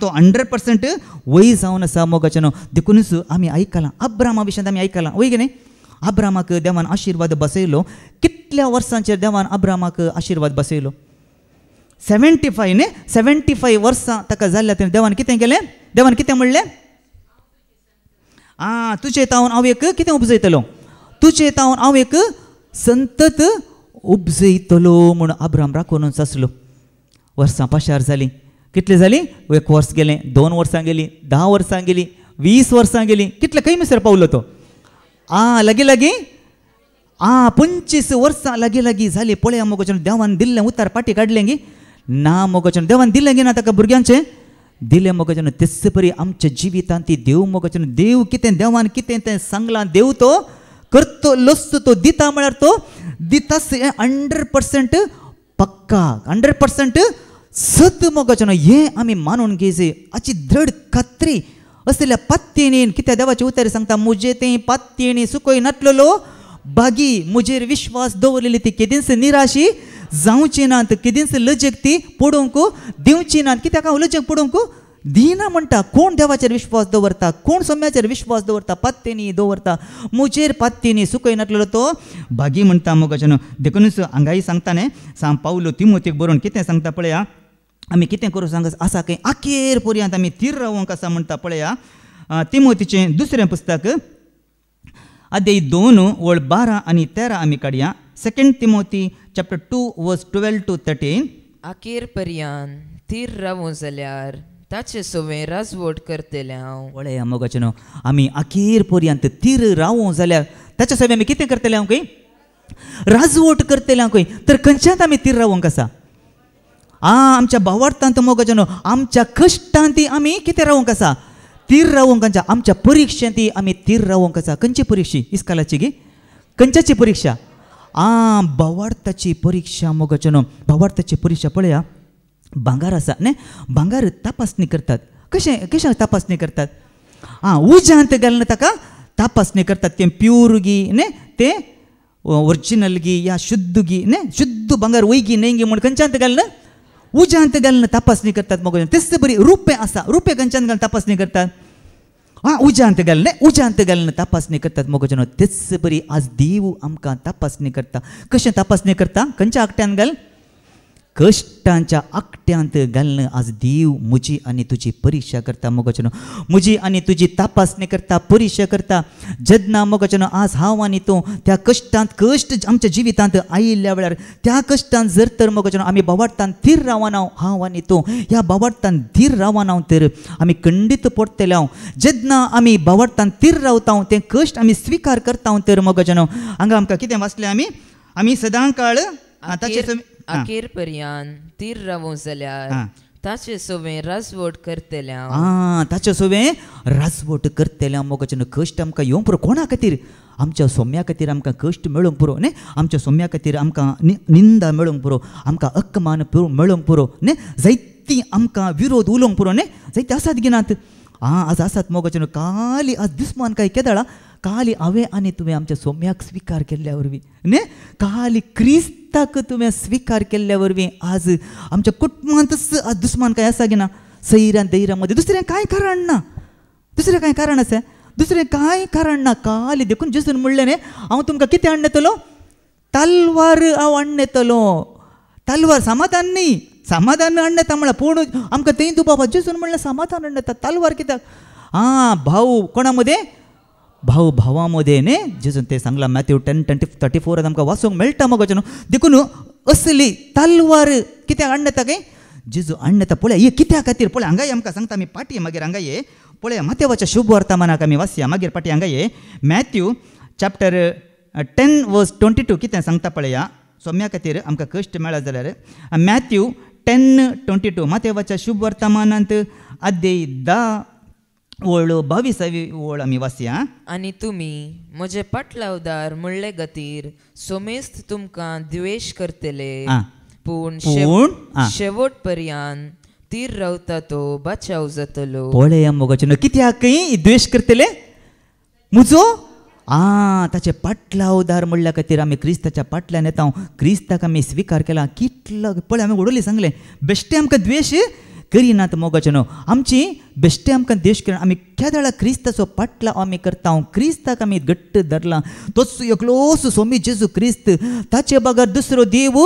तो 100% वय जावन आसा मोगाच्यान देखूनच आमी आयकलां अब्रामा विशयांत आमी आयकलां वय गी न्ही अब्रामाक देवान आशिर्वाद बसयलो कितल्या वर्सांचेर देवान अब्रामाक आशिर्वाद बसयलो 75 वर्सां ताका जाल्ल्या तेन्ना देवान कितें केलें देवान कितें म्हणलें तुजे तावन हांव एक कितें उपजयतलो तुजे तावन हांव एक संतत उपजयतलो म्हूण अब्राम राखूनच आसलो वर्सां पाशार जालीं कितली जालीं 1 वर्स गेलें 2 वर्सां गेलीं 10 वर्सां गेलीं 20 वर्सां गेलीं कितले खंय मिसर पावलो तो लागीं 25 वर्सां लागीं जालीं पळया मोगाच्यान देवान दिल्लें उतार पाटी काडलें गे ना मोगाच्यान देवान दिल्लें गे ना ताका भुरग्यांचें दिलें मोगाच्यान तेच परी आमच्या जिवितांत ती देव मोगाच्यान देव कितें देवान कितें तें सांगलां देव तो करतो लस्त तो दिता म्हळ्यार तो दितास 100% पक्का 100% सत मोगाच्यान हें आमी मानून घेयचे हाची दृढ खात्री असल्या पात्येनीन कित्याक देवाचे उतर सांगता मुजे तें पात्येणी सुकोय नाटलेलो बागी मुजेर विश्वास दवरलेली ती केदींच निराशी जावची नात केदींच लजक ती पडोवंक दिवची नात कित्याक हांव लजक पडोवंक दिना म्हणटा कोण देवाचेर विश्वास दवरता कोण सोम्याचेर विश्वास दवरता पात्येनी दवरता मुजेर पात्येनी सुकय नाटलेलो तो बागी म्हणटा मोगाच्यान देखूनच हांगाय सांगता न्ही सांग पावलो तिमोथीक बरोवन कितें सांगता पळया आमी कितें करूं सांग आसा खंय आखेर पर्यंत आमी थीर रावूंक आसा म्हणटा पळया तिमोथीचें दुसरें पुस्तक अध्याय 2 वळ 12 आनी 13 आमी काडया 2 तिमोथी चॅप्टर 2 वर्स 12 to 13 आखेर पर्यंत थीर रावूं जाल्यार ताचे सोवे राजवट करतले हांव पळया मोगाच्यान आमी आखेर पर्यंत थीर रावूं जाल्यार ताचे सोवे आमी कितें करतले हांव खंय राजवट करतले हांव खंय तर खंयच्यात आमी थीर रावूंक आसा आमच्या भावार्थांत मोगाच्यान आमच्या कश्टांत आमी कितें रावूंक आसा थीर रावूंक आमच्या परिक्षेंत आमी थीर रावूंक आसा खंयची परिक्षा इस्कालाची गे खंयच्याची परिक्षा भावार्थाची परिक्षा मोगाच्यान भावार्थाची परिक्षा पळया भांगार आसा न्ही भांगार तपासणी करतात कशें तपासणी करतात उज्यांत घालून ताका तपासणी करतात तें प्यूर गी न्ही तें ओरिजिनल गी या शुद्ध गी न्ही शुद्ध भांगार वय गी न्ही गी म्हण खंयच्यांत घालून उज्यांत घालून तपासणी करतात मोगाच्यान तेच बरी रुपे आसा रुपे खंयच्यान घालून तपासणी करतात उज्यांत घालून तपासणी करतात मोगाच्यान तेच बरी आज देव आमकां तपासणी करता कशें तपासणी करता खंयच्या आकट्यान घाल कश्टांच्या आकट्यांत घालणं आज देव म्हजी आनी तुजी परीक्षा करता मोगाचनो म्हजी आनी तुजी तपासणी करता परीक्षा करता जेन्ना मोगाचनो आज हांव आनी तूं त्या कश्ट आमच्या जिवितांत आयिल्ल्या वेळार त्या कश्टांत जर तर मोगाचनो आमी बावार्थान थीर रावना हांव आनी तूं ह्या बावार्थान थीर रावना तर आमी खंडीत पडटले जेन्ना आमी बावार्थान थीर रावता ते कश्ट आमी स्विकार करता तर मोगाचनो हांगा आमकां कितें वाचलें आमी सदां काळ अखेर पर्यंत तीर रावूं जाल्यार ताचे सोवें राजवट करतल्या ताचे सोवें राजवट करतल्या मोगाचनो कश्ट आमकां येवंक पुरो कोणा खातीर आमच्या सोम्या खातीर आमकां कश्ट मेळोवंक पुरो न्ही आमच्या सोम्या खातीर आमकां निंदा मेळोवंक पुरो आमकां अक्कमान मेळोवंक पुरो न्ही जायती आमकां विरोध उलोवंक पुरो न्ही जायते आसात गिनात आज आसात मोगाचनो काली आज दुस्मान काय केदाळा काली हांवें आनी तुवें आमच्या सोम्याक स्विकार केल्ल्या वरवीं न्ही काली क्रिस्ताक तुवें स्विकार केल्ल्या वरवीं आज आमच्या कुटुंबांतच आज दुस्मान काय आसा गिना सैरान दैरा मदें दुसरें कांय कारण ना दुसरें कांय कारण आसा दुसरें कांय कारण ना काली देखून जेसून म्हणलें न्ही हांव तुमकां कितें हाडून येतलो तलवार हांव हाडून येतलो तलवार समाधान न्ही समाधान हाडून येता म्हळ्यार पूण आमकां थंय तूं बाबा जेसून म्हणलें समाधान हाडून येता तलवार कित्याक भाऊ कोणा मदें भाऊ भावा मध्ये न्ही जेजून ते सांगला मॅथ्यू 10:34 आमकां वाचूंक मेळटा मोगाचनो देखून असली तलवार कित्याक हाडून येता काय जेजू हाडून येता पळय हे कित्या खातीर पळय हांगाय आमकां सांगता आमी पाटी मागीर हांगा ये पळय माथेवाच्या शुभ वर्तमानाक आमी वाचया मागीर पाटी हांगा ये मॅथ्यू चॅप्टर 10:22 कितें सांगता पळया सोम्या खातीर आमकां कश्ट मेळत जाल्यार मॅथ्यू 10:22 माथेवाच्या शुभ वर्तमानांत अध्याय 10 ओळ 22वी ओळ आमी वाचया आनी तुमी म्हजे पाटलावदार म्हणले गतीर सोमेस्त तुमकां द्वेश करतले पूण शेवट पर्यंत तीर रावता तो बचाव जातलो पळया मोगाचनो कित्याक द्वेश करतले म्हजो ताचे पाटलावदार म्हणल्या खातीर आमी क्रिस्ताच्या पाटल्यान येता क्रिस्ताक आमी स्विकार केला कितलो पळय आमी उडोवली सांगलें बेश्टे आमकां द्वेश करिनात मोगाचनो आमची बेश्टे आमकां देश करून आमी केदाळा क्रिस्ताचो पाटला आमी करता क्रिस्ताक आमी घट्ट धरला तोच एकलोच सोमी जेजू क्रिस्त ताचे बगर दुसरो देव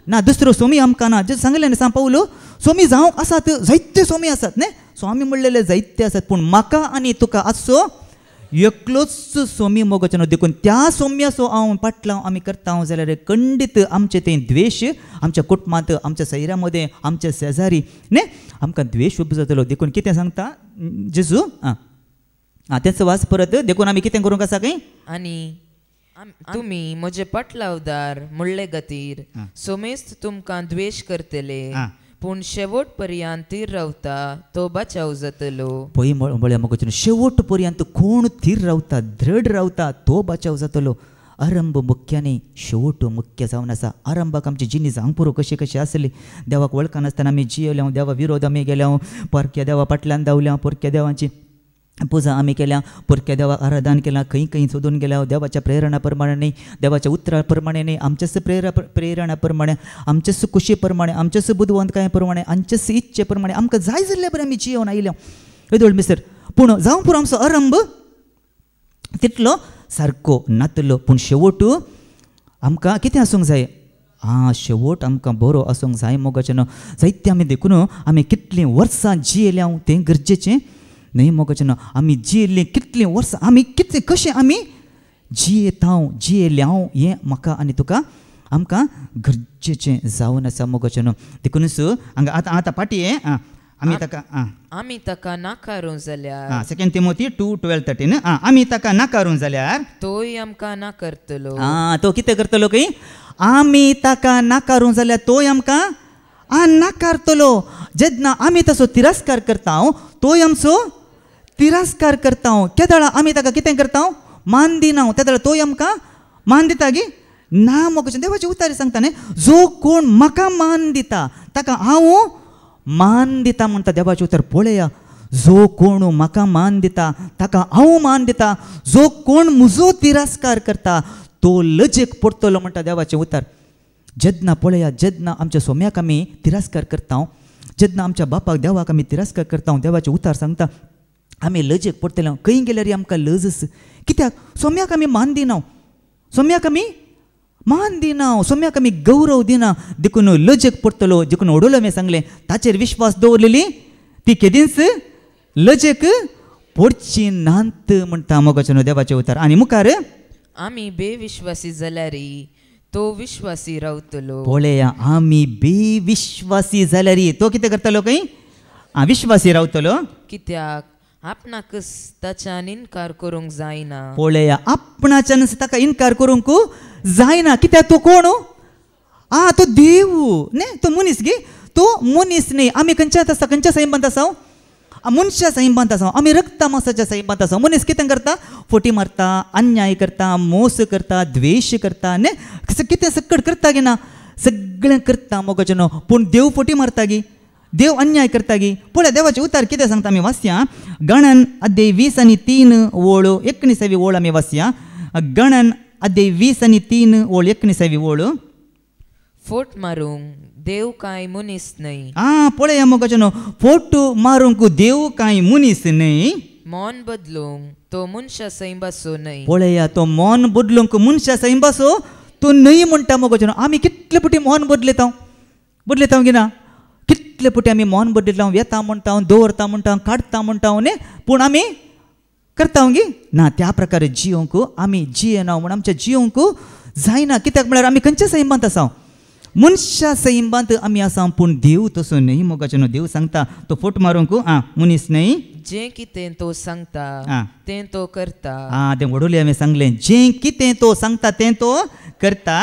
ना दुसरो सोमी आमकां ना जे सांगलें न्ही पावलो सोमी जावंक आसात जायते सोमी आसात न्ही स्वामी म्हणलेले जायते आसात पूण म्हाका आनी तुका आसचो एकलोच सोमी मोगाचनो देखून त्या सोम्याचो हांव पाटलांव आमी करता जाल्यार खंडीत आमचे तें द्वेश आमच्या कुटुंबांत आमच्या सैरा मदें आमच्या शेजारी न्ही आमकां द्वेश उब जातलो देखून कितें सांगता जेजू तेच वाच परत देखून आमी कितें करूंक आसा काय आनी तुमी म्हजे पाटलावदार म्हणले गतीर सोमेस्त तुमकां द्वेश करतले पूण शेवट पर्यंत थीर रावता तो बचाव जातलो पळय म्हळ्यार म्हाका शेवट पर्यंत कोण थीर रावता दृढ रावता तो बचाव जातलो आरंभ मुख्य न्ही शेवट मुख्य जावन आसा आरंभाक आमची जिणी जावंक पुरो कशी कशी आसली देवाक वळखनासतना आमी जियेल्या देवा विरोध आमी गेल्या परक्या देवा फाटल्यान धांवल्या परक्या देवाची पुजा आमी केल्या परक्या देवाक आराधन केलां खंय खंय सोदून गेल्या देवाच्या प्रेरणा प्रमाणे न्ही देवाच्या उतरा प्रमाणे न्ही आमच्याच प्रेरणा प्रमाणे आमच्याच खुशी प्रमाणे आमच्याच बुदवंतकाये प्रमाणे आमच्याच इच्छे प्रमाणे आमकां जाय जाल्ले बरें आमी जियोन आयल्या येदोळ मिसर पूण जावं पुरो आमचो आरंभ तितलो सारको नातलो पूण शेवट आमकां कितें आसूंक जाय शेवट आमकां बरो आसूंक जाय मोगाचनो जायते आमी देखून आमी कितलीं वर्सां जियेल्या तें गरजेचें न्ही मोगाचनो आमी जियेल्लीं कितलीं वर्सां आमी कितलें कशें आमी जियेल्या हें म्हाका आनी तुका आमकां गरजेचें जावन आसा मोगाचनो देखूनच हांगा आतां पाटी आमी ताका नाकारूं जाल्यार 2 तिमोथी 2:12-13 आमी ताका नाकारूं जाल्यार तोय आमकां नाकारतलो तो कितें करतलो की आमी ताका नाकारूं जाल्यार तोय आमकां नाकारतलो जेन्ना आमी ताचो तिरस्कार करता तोय आमचो तिरस्कार करता केदाळा आमी ताका कितें करता मान दिना तेदाळा तोय आमकां मान दिता गी ना मोगाचें देवाची उतारी सांगता न्ही जो कोण म्हाका मान दिता ताका हांव मान दिता म्हणटा देवाचें उतर पळया जो कोण म्हाका मान दिता ताका हांव मान दिता जो कोण म्हजो तिरस्कार करता तो लजेक पडटलो म्हणटा देवाचें उतर जेन्ना पळया जेन्ना आमच्या सोम्याक आमी तिरस्कार करता जेन्ना आमच्या बापाक देवाक आमी तिरस्कार करता देवाचें उतार सांगता आमी लजेक पडटले खंय गेल्यार आमकां लज कित्याक सोम्याक आमी मान दिना सोम्याक आमी मान दिना सोम्याक आमी गौरव दिना देखून लजक पडटलो देखून ओडोलो हांवें सांगलें ताचेर विश्वास दवरलेली ती केदींच लजक पडची नांत म्हणटा मोगाचें देवाचें उतार. आनी मुखार आमी बेविश्वासी जाल्यार तो विश्वासी रावतलो. पळया आमी बेविश्वासी जाल्यार तो कितें करतलो खंय विश्वासी रावतलो. कित्याक आपणाकच ताच्यान इन्कार करूंक जायना. पळया आपणाच्यान ताका इन्कार करूंक जायना. कित्याक तो कोण तो देव न्ही तो मनीस गे तो मनीस न्ही. आमी खंयच्यात आसा खंयच्या सैमांत आसा मनशा सैमांत आसा आमी रक्ता मांसाच्या सैमांत आसा. मनीस कितें करता फोटी मारता अन्याय करता मोस करता द्वेश करता न्ही कितें सकट करता गे ना सगळें करता मोगाचें न्हू. पूण देव फोटी मारता गे देव अन्याय करता गे. पळय देवाचे उतार कितें सांगता आमी वाचया गणन अध्याय 20:3 ओळ 19वी ओळ आमी वाचया. गणन अध्याय 20:3 ओळ 19वी ओळ. फोट मारूंक देव कांय मनीस न्हय. पळया मोगाचें न्हू फोट मारूंक देव कांय मनीस न्हय. मौन बदलूंक तो मनशा सैम बसो न्हय. पळया तो मौन बदलूंक मनशा सैम बसो तो न्हय म्हणटा मोगाचें न्हू. आमी कितले पुटी मौन बदलयता गे ना कितले पुटी आमी मौन बदलयता येता म्हणटा दवरता म्हणटा काडटा म्हणटा न्ही. पूण आमी करता गे ना त्या प्रकारे जियोंक आमी जियेना म्हण आमच्या जियोंक जायना. कित्याक म्हळ्यार आमी खंयच्या सैमांत आसा मनशा सैमांत आमी आसा. पूण देव तसो न्हय मोगाचें न्हू. देव सांगता तो फोट मारूंक मनीस न्हय. जें कितें तो सांगता तें तो करता. तें वडोले हांवें सांगलें जें कितें तो सांगता तें तो करता.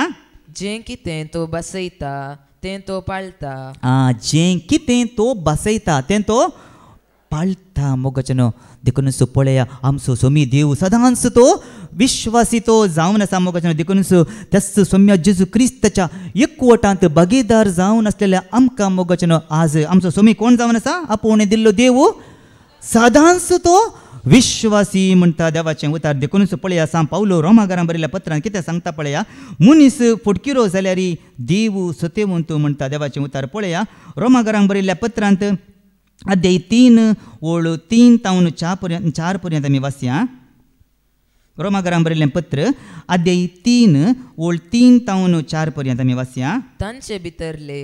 जें कितें तो बसयता तें तो पाळटा. जें कितें तो बसयता तें तो पाळटा मोगाचें न्हू. देखून पळया आमचो सोमी देव सदांच तो विश्वासी तो जावन आसा मोगाचें न्हू. देखून त्याच सोम्या जेजू क्रिस्ताच्या एकवटांत भागीदार जावन आसलेल्या आमकां मोगाचें न्हू आज आमचो सोमी कोण जावन आसा आपोवणें दिल्लो देव सदांच तो विश्वासी म्हणटा देवाचें उतार. देखून पळया सांग पावलो रोमाकारांक बरयल्या पत्रांत कितें सांगता पळया मनीस फोटकिरो जाल्यार देव सत्यवंत म्हणटा देवाचें उतार. पळया रोमाकारांक बरयल्या पत्रांत अध्याय 3 ओळ 3 तावन 4 पर्यंत आमी वाचया. रोमाकारांक बरयल्लें पत्र अध्याय 3 ओळ 3 तावन 4 पर्यंत आमी वाचया. तांचे भितरले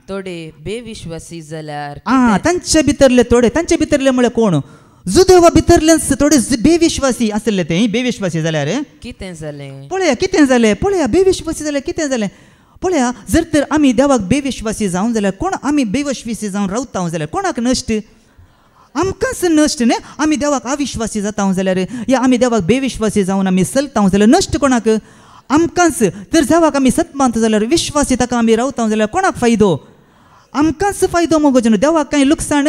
थोडे बेविश्वासी जाल्यार तांचे भितरले थोडे तांचे भितरले म्हळ्यार कोण जुदेवा भितरले थोडे बेविश्वासी आसले. ते बेविश्वासी जाल्यार कितें जालें पळया कितें जालें. पळया बेविश्वासी जाल्यार कितें जालें. पळया जर तर आमी देवाक बेविश्वासी जावन जाल्यार कोण आमी बेविश्वासी जावन रावता जाल्यार कोणाक नश्ट आमकांच नश्ट न्ही. आमी देवाक अविश्वासी जाता जाल्यार या आमी देवाक बेविश्वासी जावन आमी चलता जाल्यार नश्ट कोणाक आमकांच. तर देवाक आमी सतमानता जाल्यार विश्वासी ताका आमी रावता जाल्यार कोणाक फायदो आमकांच फायदो मोगाचें न्हू. देवाक कांय लुकसाण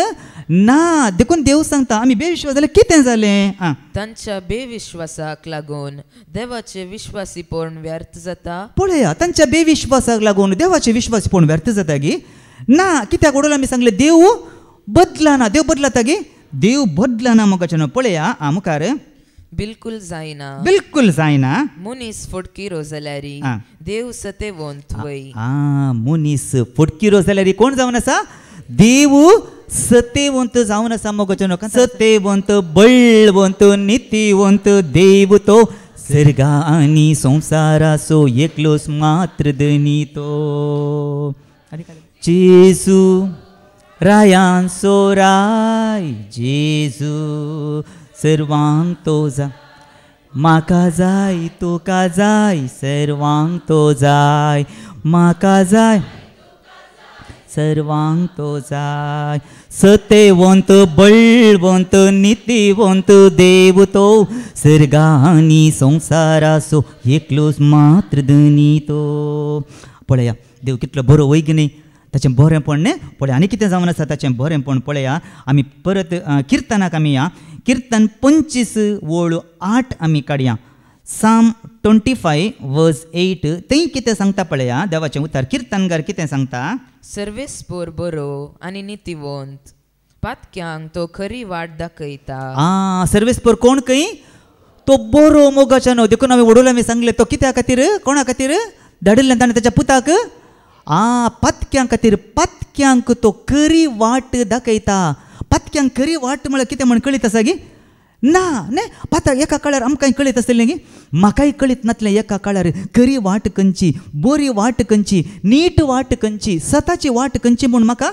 ना. देखून देव सांगता आमी बेविश्वास जाल्यार कितें जालें. तांच्या बेविश्वासाक लागून देवाचे विश्वासीपण व्यर्थ जाता. पळया तांच्या बेविश्वासाक लागून देवाचे विश्वासीपण व्यर्थ जाता गे ना. कित्याक ओडोल आमी सांगलें देव बदलाना. देव बदलाता गे देव बदलाना मोगाचें न्हू. पळया मुखार बिलकुल जायना मनीस फोटकिरो जाल्यार देव सत्यवंत वय. मनीस फोटकिरो जाल्यार कोण जावन आसा देव सत्यवंत जावन आसा मोगाचें न्हू. सत्यवंत बळवंत नित्यवंत देव तो सर्गा आनी संवसाराचो एकलोच मात्र धनी तो. जेजू रायांचो राय जेजू सर्वांक तो जा म्हाका जाय तुका जाय सर्वांक तो जाय म्हाका जाय सर्वांक तो जाय. सत्यवंत बळवंत नित्यवंत देव तो सर्गा आनी संवसाराचो एकलोच मात्र धनी तो. पळया देव कितलो बरो वैज्ञानी ताचें बरेंपण न्ही. पळय आनी कितें जावन आसा ताचें बरेंपण पळया. आमी परत किर्तनाक आमी या किर्तन 25 ओळ 8 आमी काडया. साम 25 वर्स 8 थंय कितें सांगता पळया देवाचें उतार. किर्तनगार कितें सांगता. सर्वेस्पोर बरो आनी नित्यवंत पातक्यांक तो खरी वाट दाखयता. सर्वेस्पोर कोण खंय तो बरो मोगाचें न्हू. देखून आमी वडोले आमी सांगले तो कित्या खातीर कोणा खातीर धाडिल्लें ताणें ताच्या पुताक पातक्यांक खातीर. पातक्यांक तो खरी वाट दाखयता. पातक्यांक खरी वाट म्हळ्यार कितें म्हण कळीत आसा गे ना ने पाता एका काळार आमकांय कळीत आसलें गे म्हाकाय कळीत नासलें एका काळार खरी वाट खंयची बरी वाट खंयची नीट वाट खंयची सताची वाट खंयची म्हूण म्हाका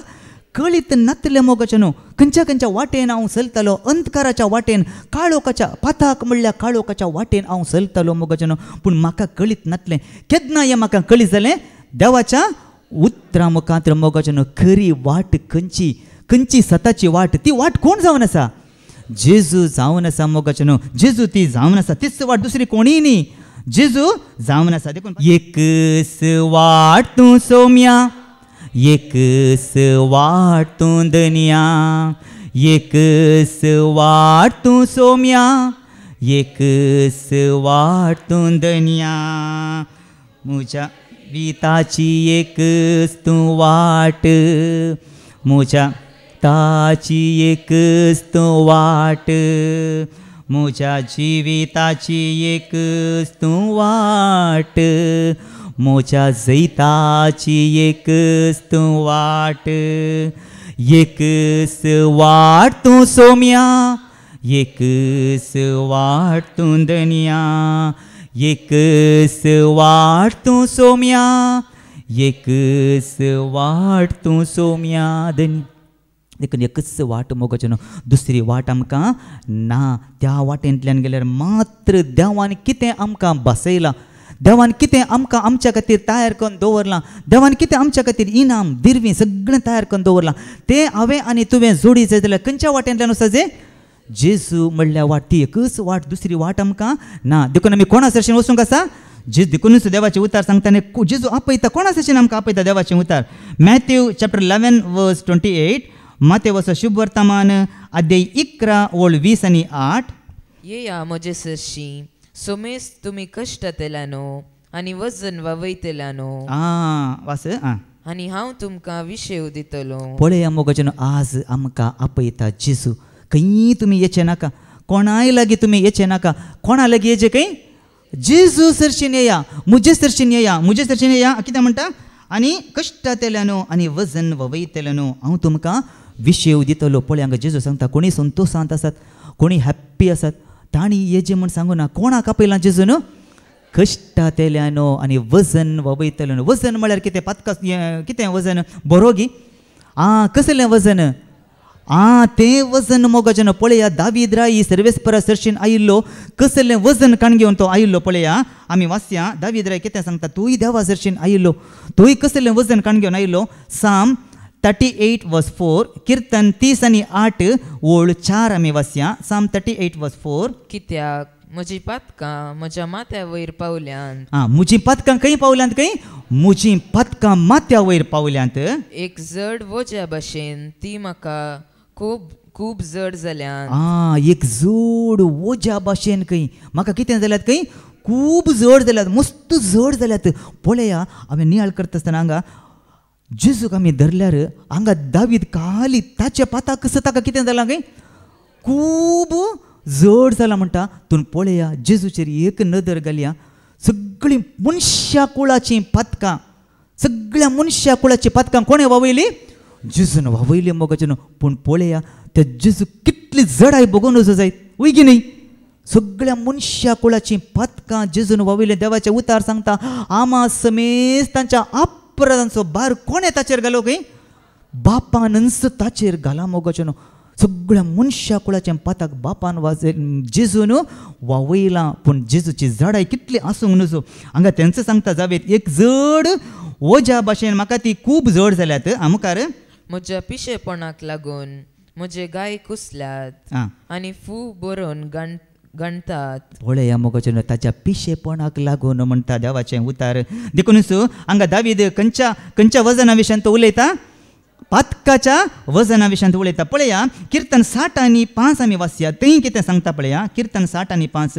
कळीत नासलें मोगाचें न्हू खंयच्या खंयच्या वाटेन हांव चलतालो अंधकाराच्या वाटेन काळोखाच्या पाताक म्हणल्यार काळोखाच्या वाटेन हांव चलतालो मोगाचें न्हू पूण म्हाका कळीत नासलें केन्ना हें म्हाका कळीत जालें देवाच्या उतरां मुखांत मोगाचें न्हू खरी वाट खंयची खंयची सताची वाट ती वाट कोण जावन आसा जेजू जावन आसा मोगाचें न्हू जेजू ती जावन आसा तीच वाट दुसरी कोणीय न्ही जेजू जावन आसा देखून एकच वाट तूं सौम्या एकच वाट तूं धनिया एकच वाट तूं सौम्या एकच वाट तूं धनिया म्हज्या विताची एकच तूं वाट म्हज्या ताची एकच तूं वाट म्हज्या जिविताची एकच तूं वाट म्हज्या जैताची एकच तूं वाट एकच वाट तूं सौम्या एकच वाट तूं धनिया एकच वाट तूं सौम्या एकच वाट तूं सौम्या धनिया देखून एकच वाट मोगाचें न्हू दुसरी वाट आमकां ना त्या वाटेंतल्यान गेल्यार मात्र देवान कितें आमकां बसयलां देवान कितें आमकां आमच्या खातीर तयार करून दवरलां देवान कितें आमच्या खातीर इनाम दिरवी सगळें तयार करून दवरलां तें हांवें आनी तुवें जोडी जाय जाल्यार खंयच्या वाटेंतल्यान वचत जे जेजू म्हणल्यार वाट ती एकच वाट दुसरी वाट आमकां ना देखून आमी कोणा सरशीन वचूंक आसा जेजू देखूनच देवाचें उतार सांगता आनी जेजू आपयता कोणा सरशीन आमकां आपयता देवाचें उतार मॅथ्यू चॅप्टर 11 वर्स 28 माते वचो शुभ वर्तमान अध्याय 11 ओळ 20 आनी 8 येया म्हजे सरशी सोमेस तुमी कश्ट तेलानो आनी वजन वयतल्यानो वास आनी हांव तुमकां विशेव दितलो पळया मोगाचें आज आमकां आपयता जेजू खंय तुमी येचे नाका कोणाय लागीं तुमी येचे नाका कोणा लागीं येचे खंय जेजू सरशीन येया मुजे सरशीन येया कितें म्हणटा आनी कश्ट तेल्यानो आनी वजन वयतल्यानो हांव तुमकां विशेव दितलो पळय हांगा जेजू सांगता कोणी संतोशांत आसात कोणी हॅप्पी आसात ताणी येजे म्हण सांगू ना कोणाक आपयलां जेजून कश्ट तेल्यानो आनी वजन वयतल्यानो वजन म्हळ्यार कितें पातका कितें वजन बरो गी कसलें वजन तें वजन मोगाचें पळया दावीद राई सर्वेस्परा सरशीन आयिल्लो कसलें वजन काण घेवन तो आयिल्लो पळया आमी वाचया दावीद राई कितें सांगता तूंय देवा सरशीन आयिल्लो तूंय कसलें वजन काण घेवन आयिल्लो साम 38 वर्स 4 कीर्तन 30 आनी 8 ओळ 4 आमी वाचया साम 38 वर्स 4 कित्याक म्हजी पातकां म्हज्या माथ्या वयर पावल्यांत म्हजीं पातकां खंय पावल्यांत खंय म्हजीं पातकां माथ्या वयर पावल्यांत एक जड वोज्या भाशेन ती म्हाका खूब जड जाल्यात एक जड वोज्या भाशेन खंय म्हाका कितें जाल्यात खंय खूब जड जाल्यात मस्त जड जाल्यात पळया हांवें नियाळ करता आसतना हांगा जेजूक आमी धरल्यार हांगा दावीद खाली ताच्या पाताक कसं ताका कितें जालां खंय खूब जड जालां म्हणटा तूं पळया जेजूचेर एक नदर घालया सगळीं मनशा कुळाचीं पातकां सगळ्या मनशा कुळाचीं पातकां कोणें वावयलीं जेजून वावयलीं मोगाचें पूण पळया त्या जेजू कितली जडाय बघून वचो जायत वयगी न्ही सगळ्या मनशा कुळाचीं पातकां जेजून वावयलें देवाचें उतार सांगता आमा समेज तांच्या अपराधांचो भार कोणें ताचेर घालो खंय बापानच ताचेर घाला मोगाचें सगळ्या मनशा कुळाचें पाताक बापान जेजून वावयलां पूण जेजूची जडाय कितली आसूंक नजो हांगा तेंच सांगता जावेत एक जड ओज्या भाशेन म्हाका ती खूब जड जाल्यात मुखार म्हज्या पिशेपणाक लागून म्हजे गाय कुसल्यात आनी फू बरोवन गणतात पळया मोगाचें ताच्या पिशेपणाक लागून म्हणटा देवाचें उतार देखूनच हांगा दावीद खंयच्या वजना विशयान तो उलयता पातकाच्या वजना विशयान उलयता पळया कीर्तन 60 आनी 5 आमी वाचया थंय कितें सांगता पळया कीर्तन 60 आनी 5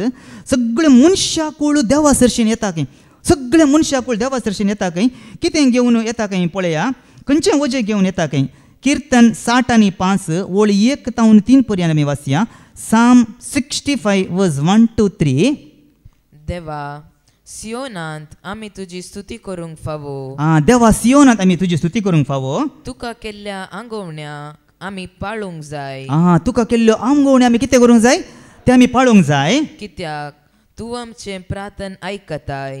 सगळे मनशा कुळ देवा सरशीन येता खंय सगळे मनशा कुळ देवा सरशीन येता खंय कितें घेवन येता खंय पळया खंयचें वजें घेवन येता खंय कीर्तन 60 आनी 5 ओळ 1 तावन 3 पर्यंत आमी वाचया साम 65 वर्स 1 to 3 देवा सियोनांत आमी तुजी स्तुती करूंक फावो देवा सियोनांत आमी तुजी स्तुती करूंक फावो तुका केल्ल्या आंगवण्या आमी पाळूंक जाय तुका केल्ल्यो आंगवण्यो आमी कितें करूंक जाय ते आमी पाळूंक जाय कित्याक तूं आमचें प्रार्थन आयकताय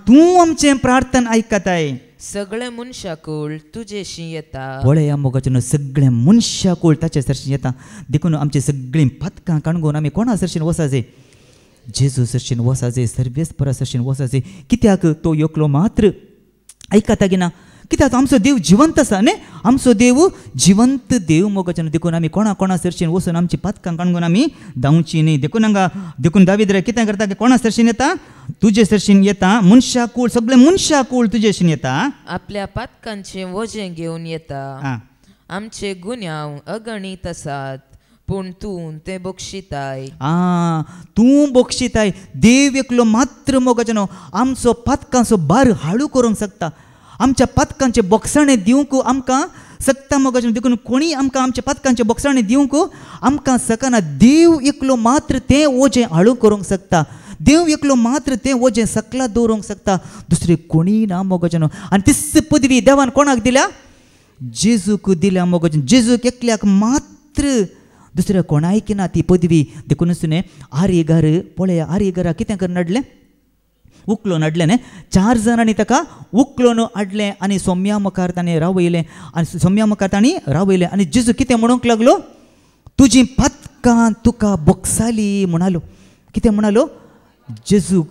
तूं आमचें प्रार्थन आयकताय सगळे मनशाकूळ तुजेशी येता पळया मोगाचें सगळे मनशाकूळ ताचे सरशीं येता देखून आमची सगळीं पथकां काणगून आमी कोणा सरशीन वसाजे जेजू सरशीन वसाजे सर्वेस्परा सरशीन वसाजे कित्याक तो एकलो मात्र आयकता गिना कित्याक आमचो देव जिवंत आसा न्ही आमचो देव जिवंत देव मोगाचें देखून आमी कोणा सरशीन वचून आमची पथकां काणगून आमी धांवची न्ही देखून हांगा देखून दावीद रे कितें करता की कोणा सरशीन येता तुजे सरशीन येता मनशाकूळ सगळे मनशाकूळ तुजेशीन येता आपल्या पथकांचें वजें घेवन येता आमचे गुन्यांव अगणीत आसात पूण तूं ते बक्षिताय तूं बक्षिताय देव एकलो मात्र मोगाचें आमचो पथकांचो भार हाळू करूंक शकता आमच्या पथकांचे बोगसाणे दिवंक आमकां सकता मोगाचें देखून कोणी आमकां आमच्या पथकांचे बोगसाणे दिवंक आमकां सकना देव एकलो मात्र तें वजें हाळू करूंक शकता देव एकलो मात्र तें वजें सकला दवरूंक शकता दुसरें कोणी ना मोगाचें आनी तिस पदवी देवान कोणाक दिल्या जेजूक दिल्या मोगाचें जेजूक एकल्याक मात्र दुसऱ्या कोणायक ना ती पदवी देखून न्ही आर्येगार पळया आर्येगारा कितें कर नडलें उखलोन हाडलें न्ही 4 जाणांनी ताका उखलोन हाडलें आनी सोम्या मुखार ताणें रावयलें आनी सोम्या मुखार तांणी रावयलें आनी जेजू कितें म्हणूंक लागलो तुजीं पथकां तुका बोगसाली म्हणालो कितें म्हणालो जेजू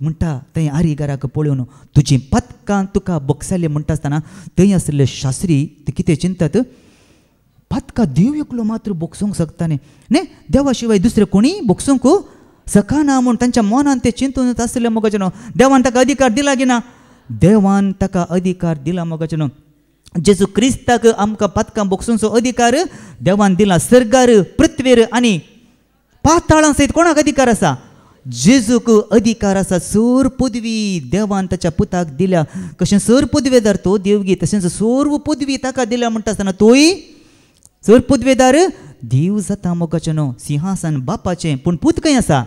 म्हणटा थंय आर्येगाराक पळोवन तुजीं पथकां तुका बोगसाली म्हणटा आसतना थंय आसले शास्त्री ते कितें चिंतात पथकां देव एकलो मात्र बोगसूंक शकता न्ही देवा शिवाय दुसरें कोणी बोगसूंक सकाना म्हूण तांच्या मनान ते चिंतून आसलें मोगाचें देवान ताका अधिकार दिला गिना देवान ताका अधिकार दिला मोगाचें जेजू क्रिस्ताक आमकां पथकां बोगसूंचो अधिकार देवान दिला सर्गार पृथ्वीर आनी पाताळां सयत कोणाक अधिकार आसा जेजूक अधिकार आसा सोर पदवी देवान ताच्या पुताक दिल्या कशें सोर पदवेदार तो देवगी तशेंच सोर्व पदवी ताका दिल्या म्हणटा आसतना तोय सोर पदवेदार देव जाता मोगाचें सिंहासन बापाचें पूण पूत खंय आसा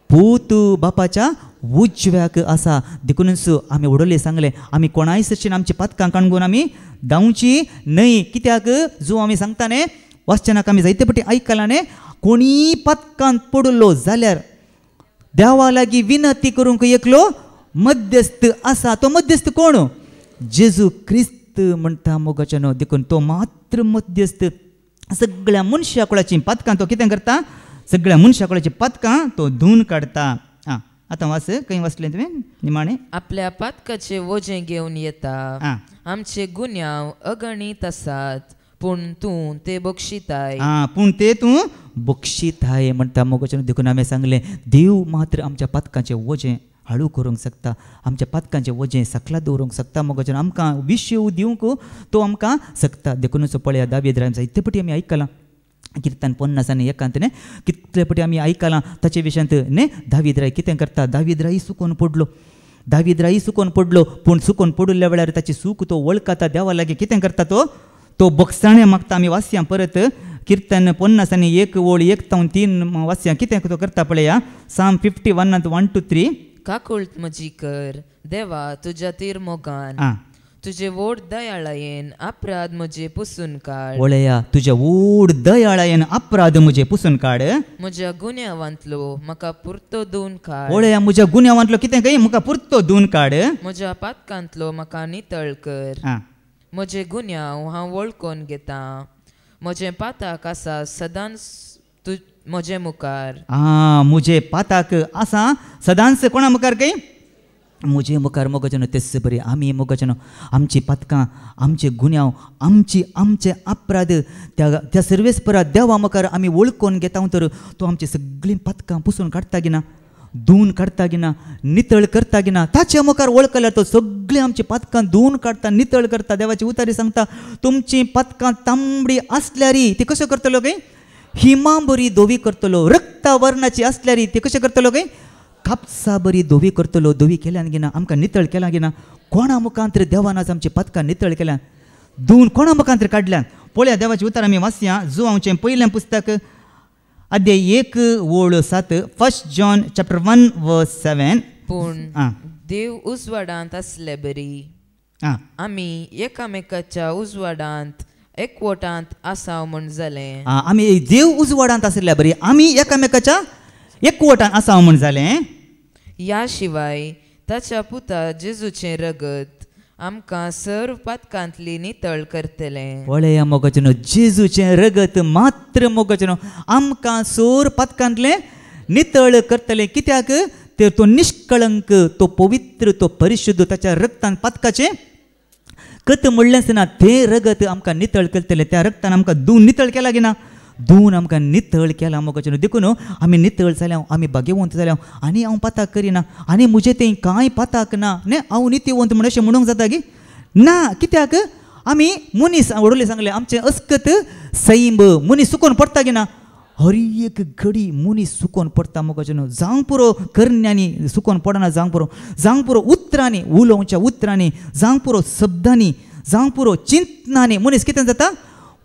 पूत बापाच्या उजव्याक आसा देखूनच आमी उडोले सांगलें आमी कोणाय सरशीन आमची पथकां काणगून आमी धांवची न्हय कित्याक जो आमी सांगता न्ही वाचनाक आमी जायते फावटी आयकलां न्ही कोणी पथकांत पडलो जाल्यार देवा लागीं विनंती करूंक एकलो मध्यस्थ आसा तो मध्यस्थ कोण जेजू क्रिस्त म्हणटा मोगाचें देखून तो मात्र मध्यस्थ सगळ्या मनशाकुळाची पथकां तो कितें करता सगळ्या मनशाकुळाची पथकां तो धुवन काडता आतां वाच खंय वाचलें तुवें निमाणें आपल्या पथकाचें वजें घेवन येता आमचे गुन्यांव अगणीत आसात पूण तूं ते बक्षिताय पूण ते तूं बक्षिताय म्हणटा मोगाचें देखून हांवें सांगलें देव मात्र आमच्या पथकाचें वजें हाळू करूंक शकता आमच्या पथकांचें वजें सकला दवरूंक शकता मोगाचें आमकां विश्व दिवंक तो आमकां शकता देखूनच पळया दावीद राम जायते फावटी आमी आयकलां किर्तन 50 आनी 1 न्ही कितले फावटी आमी आयकलां ताचे विशयांत न्ही दावीद राय कितें करता दावीद राय सुकून पडलो दावीद राय सुकून पडलो पूण सुकून पडल्या वेळार ताची सूक तो वळखता देवा लागीं कितें करता तो बक्षाणें मागता आमी वाचया परत किर्तन 50 आनी 1 ओळ 1 ते 3 वाचया कितें तो करता पळया साम 51 1 to 3 काकुळत म्हजी कर देवा तुज्या तिरमोगान तुजे वोड दयाळायेन अपराध म्हजे पुसून काड वळया तुज्या वोड दयाळायेन अपराध म्हजे पुसून काड म्हज्या गुन्यांवांतलो म्हाका पुरतो धुवन काड वळया म्हज्या गुन्यांवांतलो कितें काय म्हाका पुरतो धुवन काड म्हज्या पातकांतलो म्हाका नितळ कर म्हजे गुन्यांव हांव वळखून घेता म्हजें पाताक आसा सदांच म्हजे मुखार म्हजे पाताक आसा सदांच कोणा मुखार काय म्हजे मुखार मोगाचें तेच बरें आमी मोगाचें आमची पातकां आमचे गुन्यांव आमचे अपराध त्या सर्वेस्परा देवा मुखार आमी वळखून घेता तर तो आमची सगळीं पातकां पुसून काडटा गिना धुवन काडटा गिना नितळ करता गिना ताच्या मुखार वळखल्यार तो सगळीं आमची पातकां धुवन काडटा नितळ करता देवाची उतारी सांगता तुमची पातकां तांबडी आसल्यार ती कशें करतलो काय हिमा बरी धोवी करतलो रक्ता वर्णाची आसल्यार ती कशें करतलो काय कापसा बरी धोवी करतलो धोवी केल्यान गिना आमकां नितळ केला गिना कोणा मुखांतर देवान आज आमची पातकां नितळ केल्यान धुवन कोणा मुखांतर काडल्यान पळया देवाची उतार आमी वाचया जो हांवचें पयलें पुस्तक अध्याय 1 ओळ 7 1 John chapter 1 verse 7 पूण देव उजवाडांत आसले बरी आमी एकामेकाच्या उजवाडांत एकवटांत आसाव म्हण जालें. आमी देव उजवाडांत आसल्या बरी आमी एकामेकाच्या एकवटान आसाव म्हण जालें. ह्या शिवाय ताच्या पुता जेजूचें रगत आमकां सर्व पातकांतली नितळ करतलें. पळया मोगाचें जेजूचें रगत मात्र मोगाचें आमकां सोर पातकांतलें नितळ करतलें. कित्याक तर तो निष्कळंक, तो पवित्र, तो परिशुद्ध, ताच्या रगतान पातकाचें कत म्हणलेंच ना. तें रगत आमकां नितळ करतलें. त्या रगतान आमकां धुवन नितळ केला गी ना, धुवन आमकां नितळ केला मोगाचें. देखून आमी नितळ जाल्या, आमी भाग्यवंत जाल्या. आनी हांव पाताक करिना, आनी म्हजें तें कांय पाताक ना न्ही, हांव नित्यवंत म्हण अशें म्हणूंक जाता गी ना. कित्याक आमी मनीस वडोले सांगलें आमचें अस्कत सैंब मनीस सुकोन पडटा गी ना. हर एक घडी मनीस सुकोन पडटा मोगाचें. जावंक पुरो करण्यांनी सुकोन पडना, जावंक पुरो उतरांनी, उलोवच्या उतरांनी, जावंक पुरो शब्दांनी, जावंक पुरो चिंतनांनी मनीस कितें जाता,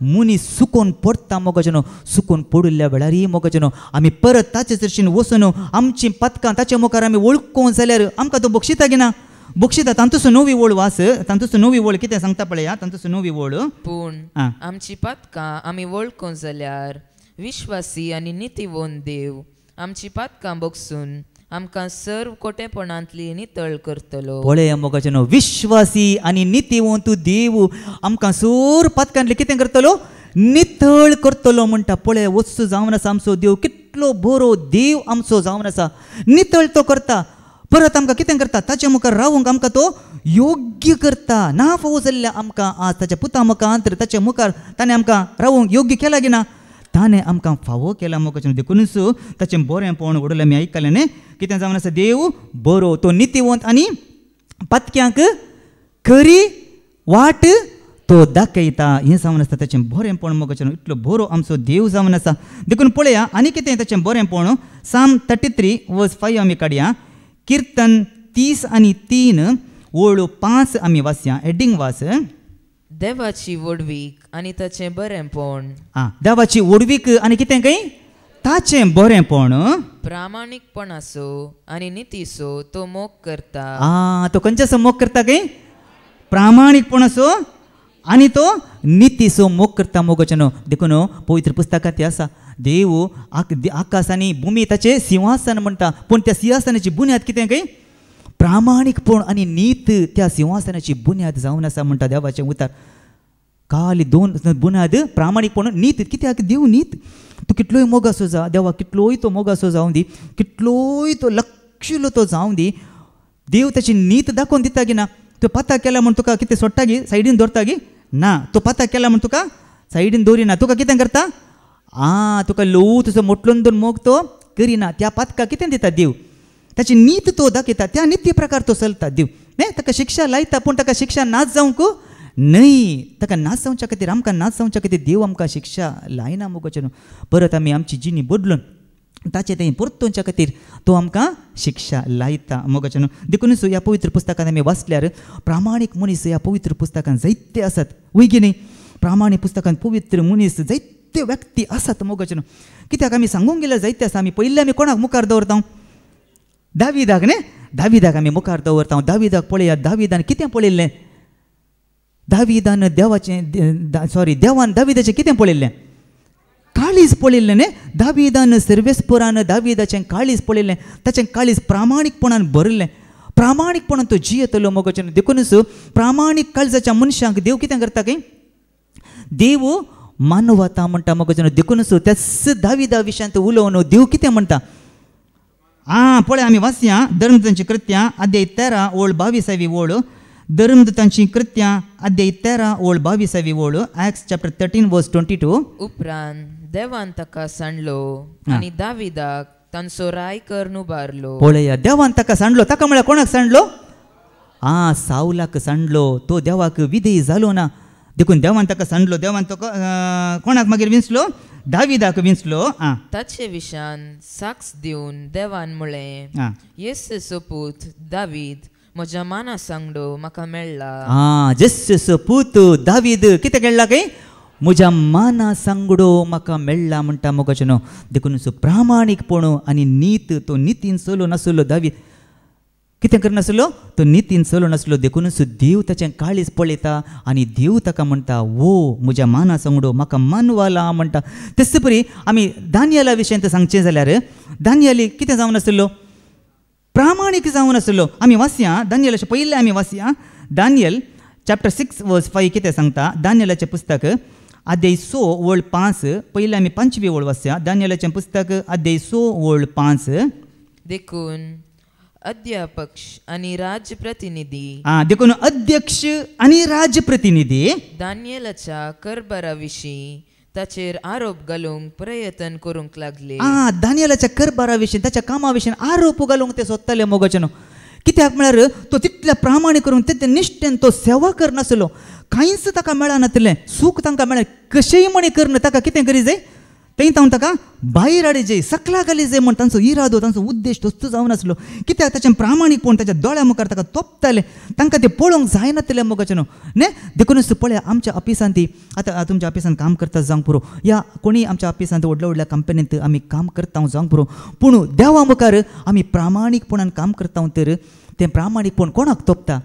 मनीस सुकोन पडटा मोगाचें. सुकोन पडिल्ल्या वेळार मोगाचें आमी परत ताचे दर्शीन वचून आमची पातकां ताच्या मुखार आमी वळखून जाल्यार आमकां तो बक्षिता गी ना. बक्षिता तांतूच नवी वळ वास, तांतूच नवी वळ कितें सांगता पळया, तांतूच नवी वळ. पूण आमची पातकां आमी वळखून जाल्यार विश्वासी आनी नितीवंत देव आमची पातकां बगसून आमकां सर्व कोटेपणांतली नितळ करतलो. पळया मोगाचें विश्वासी आनी नितीवंत देव आमकां सोर पातकांतली कितें करतलो, नितळ करतलो म्हणटा. पळय वस्तू जावन आसा आमचो देव, कितलो बरो देव आमचो जावन आसा. नितळ तो करता, परत आमकां कितें करता, ताच्या मुखार रावूंक आमकां तो योग्य करता. ना फावो जाल्ल्या आमकां आज ताच्या पुता मुखार, ताच्या मुखार ताणें आमकां रावूंक योग्य केला गी ना, ताणें आमकां फावो केला मोगाचें. देखूनच ताचें बरेंपण वडोलें आमी आयकलें न्ही. कितें जावन आसा, देव बरो, तो नितीवंत आनी पातक्यांक खरी वाट तो दाखयता. हें जावन आसता ताचें बरेंपण मोगाचें. इतलो बरो आमचो देव जावन आसा. देखून पळया आनी कितें ताचें बरेंपण. साम 33 वर्स 5 आमी काडया. किर्तन 30 आनी 3 वळू 5 आमी वाचया. एडिंग वाच. देवाची वडवीक आनी ताचें बरेंपण. देवाची वडवीक आनी कितें खंय ताचें बरेंपण. प्रामाणीकपणाचो आनी नितीचो तो मोग करता. तो खंयचो मोग करता खंय, प्रामाणीकपणाचो आनी तो नितीचो मोग करता मोगाचें. देखून पवित्र पुस्तकांत हें आसा, देव आकाश आनी भुमी ताचें सिंहासन म्हणटा. पूण त्या सिंहासनाची बुन्याद कितें खंय, प्रामाणीकपण आनी नीत त्या सिंहासनाची बुन्याद जावन आसा म्हणटा देवाचें उतार. खाली 2 बुन्याद, प्रामाणीकपण, नीत. कित्याक देव नीत. तूं कितलोय मोग आसो जा, देवा कितलोय तो मोग आसो जावं दी, कितलोय तो लक्षलो तो जावं दी, देव ताची नीत दाखोवन दिता गी ना. तो पाता केला म्हण तुका कितें सोडटा गी, सायडीन दवरता गी ना. तो पाता केला म्हण तुका सायडीन दवरिना. तुका कितें करता, तुका लोव तुजो मोटलोन दोन मोग तो करिना. त्या पातका कितें दिता देव, ताची नीत तो दाखयता. त्या नित्य प्रकार तो चलता देव. न्ही, ताका शिक्षा लायता, पूण ताका शिक्षा नाच जावंक न्हय. ताका नाच जावच्या खातीर, आमकां नाच जावच्या खातीर देव आमकां शिक्षा लायना मोगाचें. परत आमी आमची जिणी बदलून ताचे तें परतोवच्या खातीर तो आमकां शिक्षा लायता मोगाचें. देखूनच ह्या पवित्र पुस्तकांत आमी वाचल्यार प्रामाणीक मनीस ह्या पवित्र पुस्तकांत जायते आसात. वय की न्ही, प्रामाणीक पुस्तकांत पवित्र मनीस जायते व्यक्ती आसात मोगाचें. कित्याक आमी सांगूंक गेल्यार जायते आसा. आमी पयलीं आमी कोणाक मुखार दवरता, दाविदाक न्ही. दाविदाक आमी मुखार दवरता. दाविदाक पळया, दाविदान कितें पळयल्लें, दाविदान देवान दाविदाचें कितें पळयल्लें, काळीज पळयल्लें न्ही. दाविदान सर्वेस्परान दाविदाचें काळीज पळयल्लें. ताचें काळीज प्रामाणीकपणान भरलें. प्रामाणीकपणान तो जियेतलो मोगाचें. देखूनच प्रामाणीक काळजाच्या मनशांक देव कितें करता काय, देव मानवता म्हणटा मोगाचें. देखूनच त्याच दाविदा विशयांत उलोवन देव कितें म्हणटा. पळय आमी वाचया धर्मदूतांची कृत्यां अध्याय 13 ओळ 22 वळ. धर्मदूतांची कृत्यां अध्याय 13 ओळ 22 वळ. Acts chapter 13 verse 22. उपरांत देवान ताका सांडलो आनी दाविदाक तांचो राय करून उबारलो. पळया, देवान ताका सांडलो. ताका म्हळ्यार कोणाक सांडलो, सावलाक सांडलो. तो देवाक विधेय जालो ना. देखून देवान ताका सांडलो. देवान तो कोणाक मागीर विंचलो, दाविदाक विंचलो. ताचे विशान साक्ष दिवन देवान म्हळें, येसेचो पूत दावीद म्हज्या माना सांगडो म्हाका मेळ्ळा. जेसेचो पूत दावीद कितें केला काय, म्हज्या माना सांगडो म्हाका मेळ्ळा म्हणटा मोगाचें. देखून प्रामाणीकपण आनी नीत, तो नितीन चलो नासलो दावीद. कितें करनासलो तो नितीन चलो नासलो देखूनच देव ताचें काळीज पळयता आनी देव ताका म्हणटा वो म्हज्या माना सांगडो म्हाका मानवाला म्हणटा. तेच परी आमी दानियेला विशयी सांगचें जाल्यार दानियेली कितें जावन आसलो प्रामाणीक जावन आसलो. आमी वाचया दानियेलाचे पयले आमी वाचया दानियल चॅप्टर 6 वर्स 5 कितें सांगता. दानियेलाचें पुस्तक अध्याय 6 वळ 5 पयले आमी 5वी वळ वाचया. दानियेलाचें पुस्तक अध्याय 6 वळ 5. देखून अध्यापक आणि राजप्रतिनिधी देखून अध्यक्ष आणि राजप्रतिनिधी दानियेलाच्या कारभाराविशीं ताचेर आरोप घालूंक प्रयत्न करूंक लागले. दानियेलाच्या कारभाराविशीं ताच्या कामाविशीं आरोप घालूंक ते सोदताले मोगाचेनो. कित्याक म्हळ्यार तो तितल्या प्रामाणीक करून ते निश्ठेन तो सेवा करनासलो. कांयच ताका मेळनासलें सूख तांकां मेळ्ळें. कशेंय म्हणी करना ताका कितें करी जाय थंय तावन ताका भायर हाडी जाय सकला घाली जाय म्हण तांचो इरादो तांचो उद्देश तोच जावन आसलो. कित्याक ताचें प्रामाणीकपण ताच्या दोळ्या मुखार ताका तोपताले. तांकां ते पळोवंक जायनासलें मोगाचेनो न्ही. देखूनच पळया आमच्या ऑफिसांत आतां तुमच्या ऑफिसांत काम करता जावंक पुरो या कोणी आमच्या ऑफिसांत व्हडल्या व्हडल्या कंपनींत आमी काम करता जावंक पुरो पूण देवा मुखार आमी प्रामाणीकपणान काम करता तर तें प्रामाणीकपण कोणाक तोपता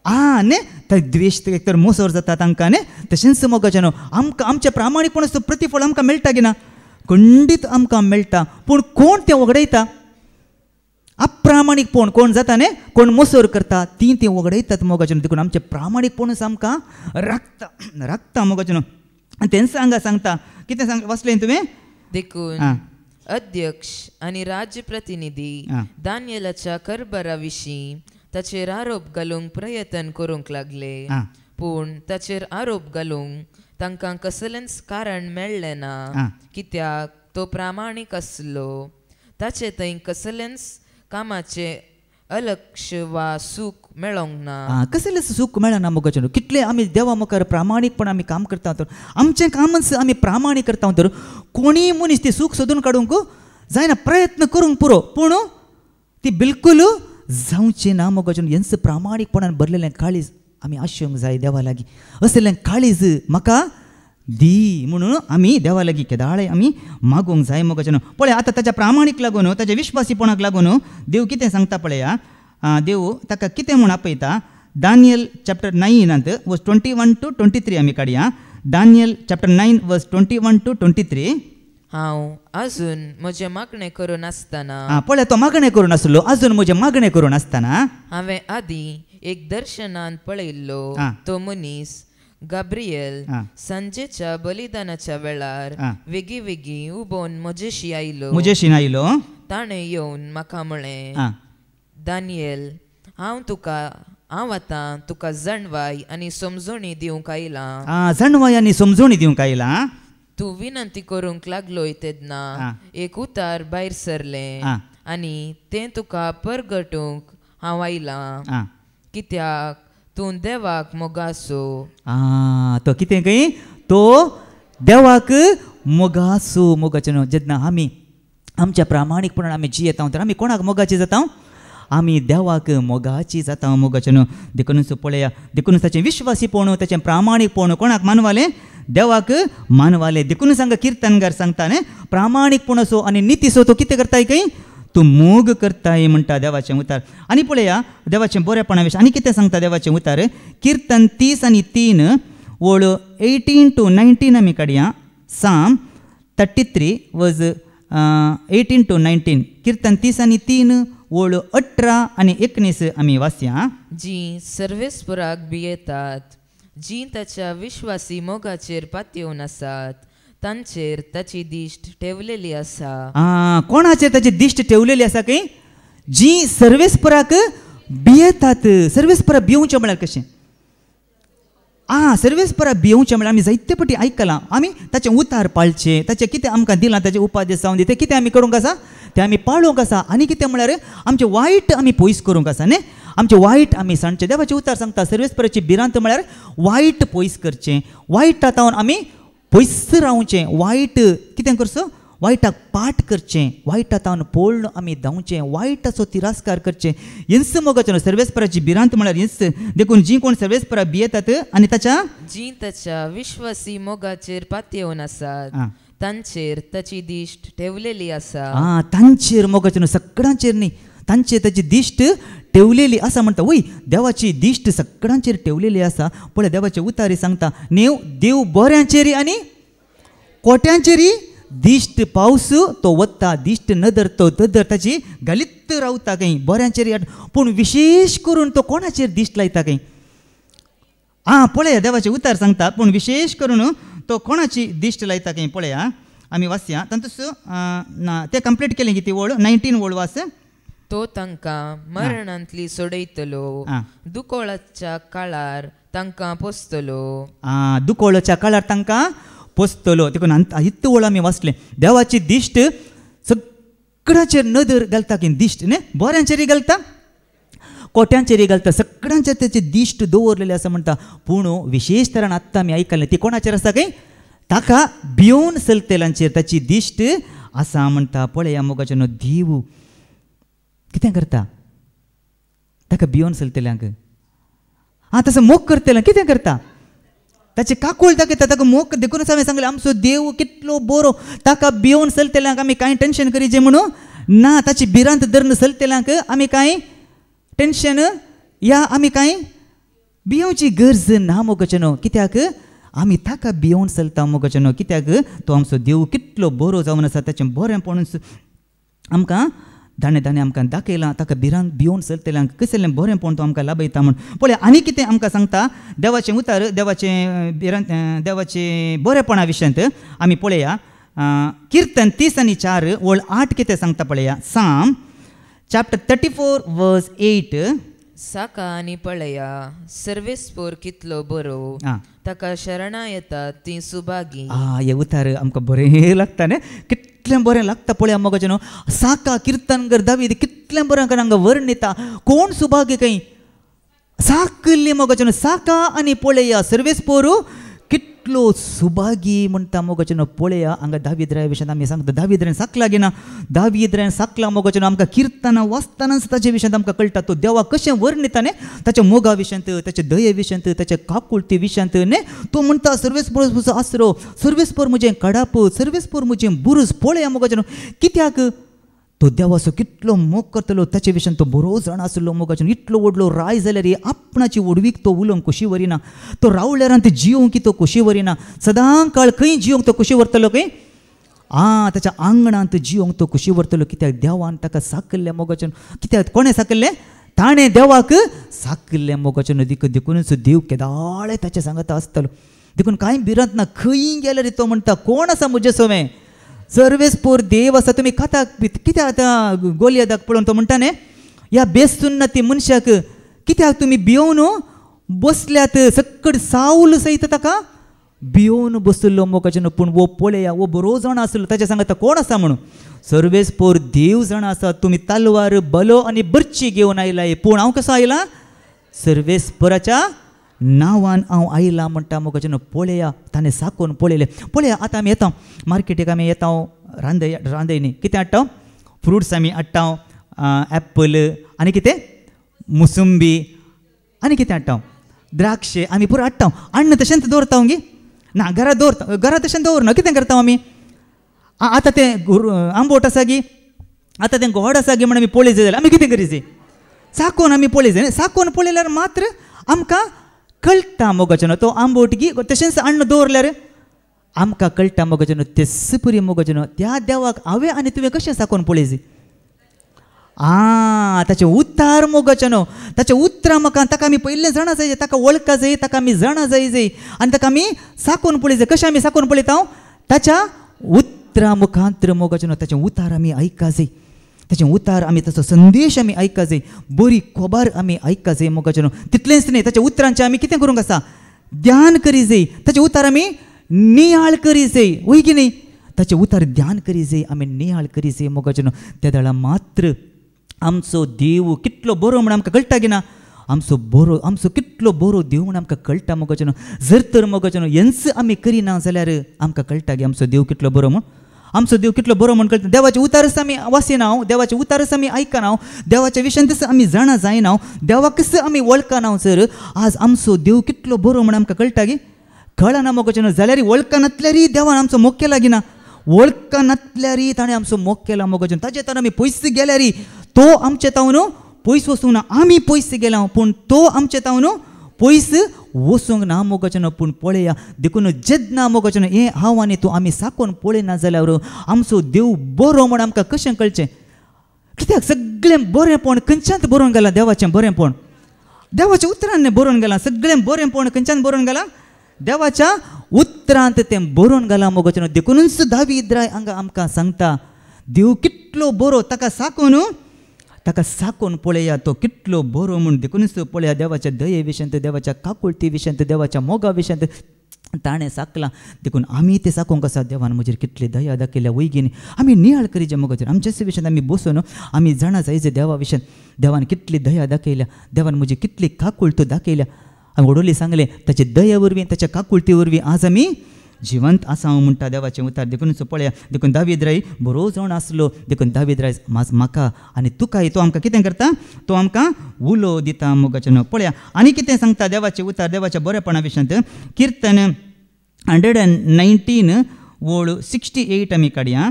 न्ही. तर द्वेश एक तर मोसोर जाता तांकां न्ही. तशेंच मोगाचेनो आमकां आमचें प्रामाणीकपणाचो प्रतिफळ आमकां मेळटा की ना खंडीत आमकां मेळटा. पूण कोण तें वगडयता अप्रामाणीकपण कोण जाता न्ही कोण मोसोर करता ती वगडयतात मोगाचेनो. देखून आमचें प्रामाणीकपणूच आमकां राखता मोगाचेनो. तें सांगता कितें वाचलें तुवें. देखून अध्यक्ष आणि राजप्रतिनिधी दानियेलाच्या कारभाराविशीं ताचेर आरोप घालूंक प्रयत्न करूंक लागले. पूण ताचेर आरोप घालूंक तांकां कसलेंच कारण मेळ्ळें ना. कित्याक तो प्रामाणीक आसलो. ताचे थंय कसलेंच कामाचे अलक्ष वा सूख मेळोंक ना. कसलेंच सूख मेळना मोगाचेनो. कितले आमी देवा मुखार प्रामाणीकपण आमी काम करता तर आमचें कामच आमी प्रामाणीक करता तर कोणीय मनीस ती सूख सोदून काडूंक जायना. प्रयत्न करूंक पुरो पूण ती बिलकुल जावचें ना मोगाचेनो. हेंच प्रामाणीकपणान भरलेलें काळीज आमी आशेवंक जाय देवा लागीं. असलें काळीज म्हाका दी म्हणून आमी देवा लागीं केदाळे आमी मागोवंक जाय मोगाचेनो. पळया आतां ताच्या प्रामाणीक लागून ताच्या विश्वासीपणाक लागून देव कितें सांगता पळया. देव ताका कितें म्हूण आपयता. दानियल चॅप्टर 9 वर्स 21 to 23 आमी काडया. दानियल चॅप्टर 9 वर्स 21 to 23. हांव अजून म्हजें मागणें करून आसतना पळय तो मागणें करून आसलो अजून म्हजें मागणें करून आसतना हांवें आदीं एक दर्शनांत पळयल्लो तो मनीस गाब्रिएल सांजेच्या बलिदानाच्या वेळार वेगी वेगी उबोन म्हजेशी आयलो. ताणें येवन म्हाका म्हळें दानियेल हांव आतां तुका जणवाय आनी समजोणी दिवंक आयलां. जणवाय आनी समजोणी दिवंक आयलां. तूं विनंती करूंक लागलोय तेन्ना एक उतार भायर सरलें आनी तें तुका परगटूंक हांव आयलां. कित्याक तूं देवाक मोगासो. तो कितें खंय तो देवाक मोगासो मोगाचेनो. जेन्ना आमी आमच्या प्रामाणीकपणान आमी जियेता तर आमी कोणाक मोगाची जाता आमी देवाक मोगाची जाता मोगाचेनो. देखूनच पळया देखून ताचें विश्वासीपण ताचें प्रामाणीकपण कोणाक मानवालें देवाक मानवाले. देखून सांगा किर्तनगार सांगता न्ही प्रामाणीकपणाचो आनी नितीचो तो कितें करताय खंय तूं मोग करताय म्हणटा देवाचें उतार. आनी पळया देवाचें बरेपणा विशीं आनी कितें सांगता देवाचें उतार. किर्तन 30 आनी 3 वळ 18 to 19 आमी काडया. साम 33 वर्स 18 to 19. किर्तन 30 आनी 3 वळ 18 आनी 19 आमी वाचया. जी सर्वेस्पराक भियेतात जी ताच्या विश्वासी मोगाचेर पातयेवन आसात तांचेर ताची दिश्ट ठेवलेली आसा. कोणाचेर ताची दिश्ट ठेवलेली आसा खंय जी सर्वेस्पराक भियेतात. सर्वेस्परा भिवचें म्हळ्यार कशें सर्वेस्परा भिवचें म्हळ्यार आमी जायते फावटी आयकलां आमी ताचें उतार पाळचें ताचें कितें आमकां दिलां ताचें उपादेश जावन दी तें कितें आमी करूंक आसा तें आमी पाळूंक आसा. आनी कितें म्हळ्यार आमचें वायट आमी पयस करूंक आसा न्ही आमचें वायट आमी सांडचें. देवाचें उतार सांगता सर्वेस्पराची भिरांत म्हळ्यार वायट पयस करचें. वायटांतावन आमी पयस रावचें. वायट कितें करचो वायटाक पाठ करचें. वायटांतावन पळोवन आमी धांवचें. वायटाचो तिरस्कार करचें. हेंच मोगाचें सर्वेस्पराची भिरांत म्हळ्यार हेंच. देखून जी कोण सर्वेस्परा भियेतात आनी ताच्या विश्वासी मोगाचेर पातयेवन आसात तांचेर ताची दिश्ट ठेवलेली आसा. तांचेर मोगाचें सगळ्यांचेर न्ही तांचे ताची दिश्ट ठेवलेली आसा म्हणटा. वय देवाची दिश्ट सगळ्यांचेर ठेवलेली आसा. पळय देवाचे उतारी सांगता देव बऱ्यांचेरी आनी कोट्यांचेरी दिश्ट पावस तो वता, दिश्ट नदर तो धदर ताची घालीत रावता खंय बऱ्यांचेरी. पूण विशेश करून तो कोणाचेर दिश्ट लायता खंय. पळया देवाचे उतार सांगता पूण विशेश करून तो कोणाची दिश्ट लायता खंय. पळया आमी वाचया तांतूस ते कंप्लीट केलें की ती वळ 19 वळ वाच. तो तांकां मरणांतली सोडयतलो, दुकोळाच्या काळार तांकां पोसतलो. दुकोळाच्या काळार तांकां पोसतलो. देखून इतले वळ आमी वाचले. देवाची दिश्ट सगळ्यांचेर नदर घालता की दिश्ट न्ही बऱ्यांचेरी घालता कोट्यांचेरी घालता सगळ्यांचेर तेची दिश्ट दवरलेली आसा म्हणटा. पूण विशेश तरान आत्तां आमी आयकलें ती कोणाचेर आसा काय ताका भियोन चलतेल्यांचेर ताची दिश्ट आसा म्हणटा. पळया मोगाचे न्हू देव कितें करता ताका भियोन चलतेल्यांक. तसो मोग करतेल्यांक कितें करता ताचे काकूळ दाखयता ताका मोग देखूनच हांवें सांगलें आमचो देव कितलो बरो. ताका भियोन चलतेल्यांक आमी कांय टेन्शन करीचे म्हणून ना. ताची भिरांत धरून चलतेल्यांक आमी कांय टेन्शन या आमी कांय भियोवची गरज ना मोगाचे न्हू. कित्याक आमी ताका भियोन चलता मोगाचे न्हू. कित्याक तो आमचो देव कितलो बरो जावन आसा. ताचें बरेंपण आमकां दाणे दाणे आमकां दाखयलां. ताका भियोन चलतेल्यांक कसलें बरेंपण तो आमकां लाभयता म्हूण. पळय आनी कितें आमकां सांगता देवाचें उतार देवाचे बरेपणा विशयांत आमी पळया. कीर्तन 30 आनी 4 वळ 8 कितें सांगता पळया. साम चॅप्टर 34 वर्स 8. साका आनी पळया सर्वेस्पोर कितलो बरो, ताका शरणा येतात ती सुभागी. हे उतार आमकां बरें लागता न्ही. कितलें बरें लागता पळया मोगाचें न्हू. साका कीर्तनगर दावीद कितलें बरें हांगा वर्णिता. कोण सुभागी खंय साकल्ली मोगाचें न्हू. साका आनी पळया सर्वेस्पोर कितलो सुभागी म्हणटा मोगाचें न्हू. पळया हांगा दावीद विशयांत आमी सांगता दावीद रायन साकला गेना. दावीद रायन साकला मोगाचें न्हू. आमकां किर्तनां वाचतानाच ताचे विशयांत आमकां कळटा तो देवा कशें वर्णिता न्ही. ताच्या मोगा विशयांत ताच्या दये विशयांत ताच्या काकुळती विशयांत न्ही. तो म्हणटा सर्वेस्पोर म्हजो आसरो, सर्वेस्पोर म्हजें कडाप, सर्वेस्पोर म्हजें बुरूज. पळया मोगाचें न्हू. कित्याक तो देवाचो कितलो मोग करतलो ताचे विशयांत तो बरो जाण आसलो मोगाचें. इतलो व्हडलो राय जाल्यार आपणाची वडवीक तो उलोवंक खोशी वरिना. तो रावल्यार ते जियोंक तो खोशी वरिना. सदां काळ खंय जियोंक तो खोशी व्हरतलो खंय ताच्या आंगणांत जियोंक तो खोशी व्हरतलो. कित्याक देवान ताका साकल्लें मोगाचें. कित्याक कोणें साकल्लें ताणें देवाक साकल्लें मोगाचें. देखूनच देव केदाळे ताचे सांगत आसतलो. देखून कांय भिरांत ना. खंय गेल्यार तो म्हणटा कोण आसा म्हजें सोवें. सर्वेस्पोर देव आसा. तुमी खाताक कित्याक आतां गोलियादाक पळोवन तो म्हणटा न्ही ह्या बेसुन्नती मनशाक कित्याक तुमी भियोवन बसल्यात. सकड सावल सयत ताका भियोवन बसलो मोगाचें न्हू. पूण वो पळया वो बरो जाण आसलो. ताचे सांगता कोण आसा म्हणून सर्वेस्पोर देव जाण आसा. तुमी तलवार बलो आनी बरची घेवन आयलाय पूण हांव कसो आयला सर्वेस्पोराच्या नांवान हांव आयलां म्हणटा मोगाचें न्हू. पळया ताणें साकोन पळयलें. पळया आतां आमी येता मार्केटीक आमी येता रांदय न्ही. कितें हाडटा फ्रुट्स आमी हाडटा. एप्पल आनी कितें मुसंबी आनी कितें हाडटा द्राक्ष आमी पुरो हाडटा. अन्न तशेंच दवरता गी ना घरा दवरता. घरा तशें दवरना. कितें करता आमी आतां तें आंबोट आसा गी आतां तें गोड आसा गी म्हण आमी पळयत जाल्यार आमी कितें करीत साकोन आमी पळयत. साकोन पळयल्यार मात्र आमकां कळटा मोगाचें न्हू. तो आंबोट गी तशेंच अन्न दवरल्यार आमकां कळटा मोगाचें न्हू. ते सुपुरी मोगाचें न्हू. त्या देवाक हांवें आनी तुवें कशें साकोन पळयची. ताचें उतार मोगाचें न्हू. ताचें उतरां म्हाका ताका आमी पयलें जाणा जाय. ताका वळखा जाय. ताका आमी जाणा जाय आनी ताका आमी साकोन पळय जाय. कशें आमी साकोन पळयता ताच्या उतरां मुखांतर मोगाचें न्हू. ताचें उतार आमी आयका जाय. ताचें उतार आमी ताचो संदेश आमी आयका जाय. बरी खबर आमी आयका जाय मोगाचें न्हू. तितलेंच न्ही ताच्या उतरांचें आमी कितें करूंक आसा ध्यान करी जाय. ताचे उतार आमी नियाळ करी जाय. वय की न्ही. ताचे उतार ध्यान करी जाय. आमी नियाळ करी जाय मोगाचें न्हू. त्या वेळा मात्र आमचो देव कितलो बरो म्हण आमकां कळटा गी ना. आमचो कितलो बरो देव म्हण आमकां कळटा मोगाचें न्हू. जर तर मोगाचें न्हू हेंच आमी करिना जाल्यार आमकां कळटा गी आमचो देव कितलो बरो म्हूण. आमचो देव कितलो बरो म्हण कळटा. देवाचे उतारच आमी वाचिना. देवाचे उतारच आमी आयकना. देवाच्या विशयांत आमी जाणा जायना. देवाकच आमी वळखना. जर आज आमचो देव कितलो बरो म्हण आमकां कळटा गी कळना मोगाचें न्हू. जाल्यार वळखनातल्यार देवान आमचो मोग केला गी ना. वळखनातल्यार ताणें आमचो मोग केला मोगाचें. ताजे तर आमी पयस गेल्यार तो आमचे तावन पयस वचूंक ना आमी पयस गेला पूण तो आमचे तावन पयस वचूंक ना मोगाचें पूण पळया देखून जेन्ना मोगाचें हें हांव आनी तूं आमी साकोन पळयना जाल्यार आमचो देव बरो म्हण आमकां कशें कळचें कित्याक सगळें बरेंपण खंयच्यान बरोवन गेलां देवाचें बरेंपण देवाच्या उतरान बरोवन गेलां सगळें बरेंपण खंयच्यान बरोवन गेलां देवाच्या उतरांत तें बरोवन गेलां मोगाचें देखूनच दावीद हांगा आमकां सांगता देव कितलो बरो ताका साकोन पळया तो कितलो बरो म्हूण देखूनच पळया देवाच्या दये विशयंत देवाच्या काकुळटी विशयंत देवाच्या मोगा विशयंत ताणें साकलां देखून आमी तें साकोंक आसा देवान म्हजेर कितली दया दाखयल्या वैगीन आमी नियाळ करीचे मोगाचेर आमच्याच विशयंत आमी बसून आमी जाणा जायचे देवा विशयंत देवान कितली दया दाखयल्या देवान म्हजी कितली काकुळट दाखयल्या हांवें वडोली सांगलें ताचे दये वरवीं ताच्या काकुळटी वरवीं आज आमी जिवंत आसा म्हणटा देवाचें उतार देखून पळया देखून दावीद राय बरो जावन आसलो देखून दावीद राय म्हाका आनी तुकाय तो आमकां कितें करता तो आमकां उलो दिता मोगाचें पळया आनी कितें सांगता देवाचें उतार देवाच्या बरेपणा विशयंत किर्तन 119 वोळ 68 आमी काडया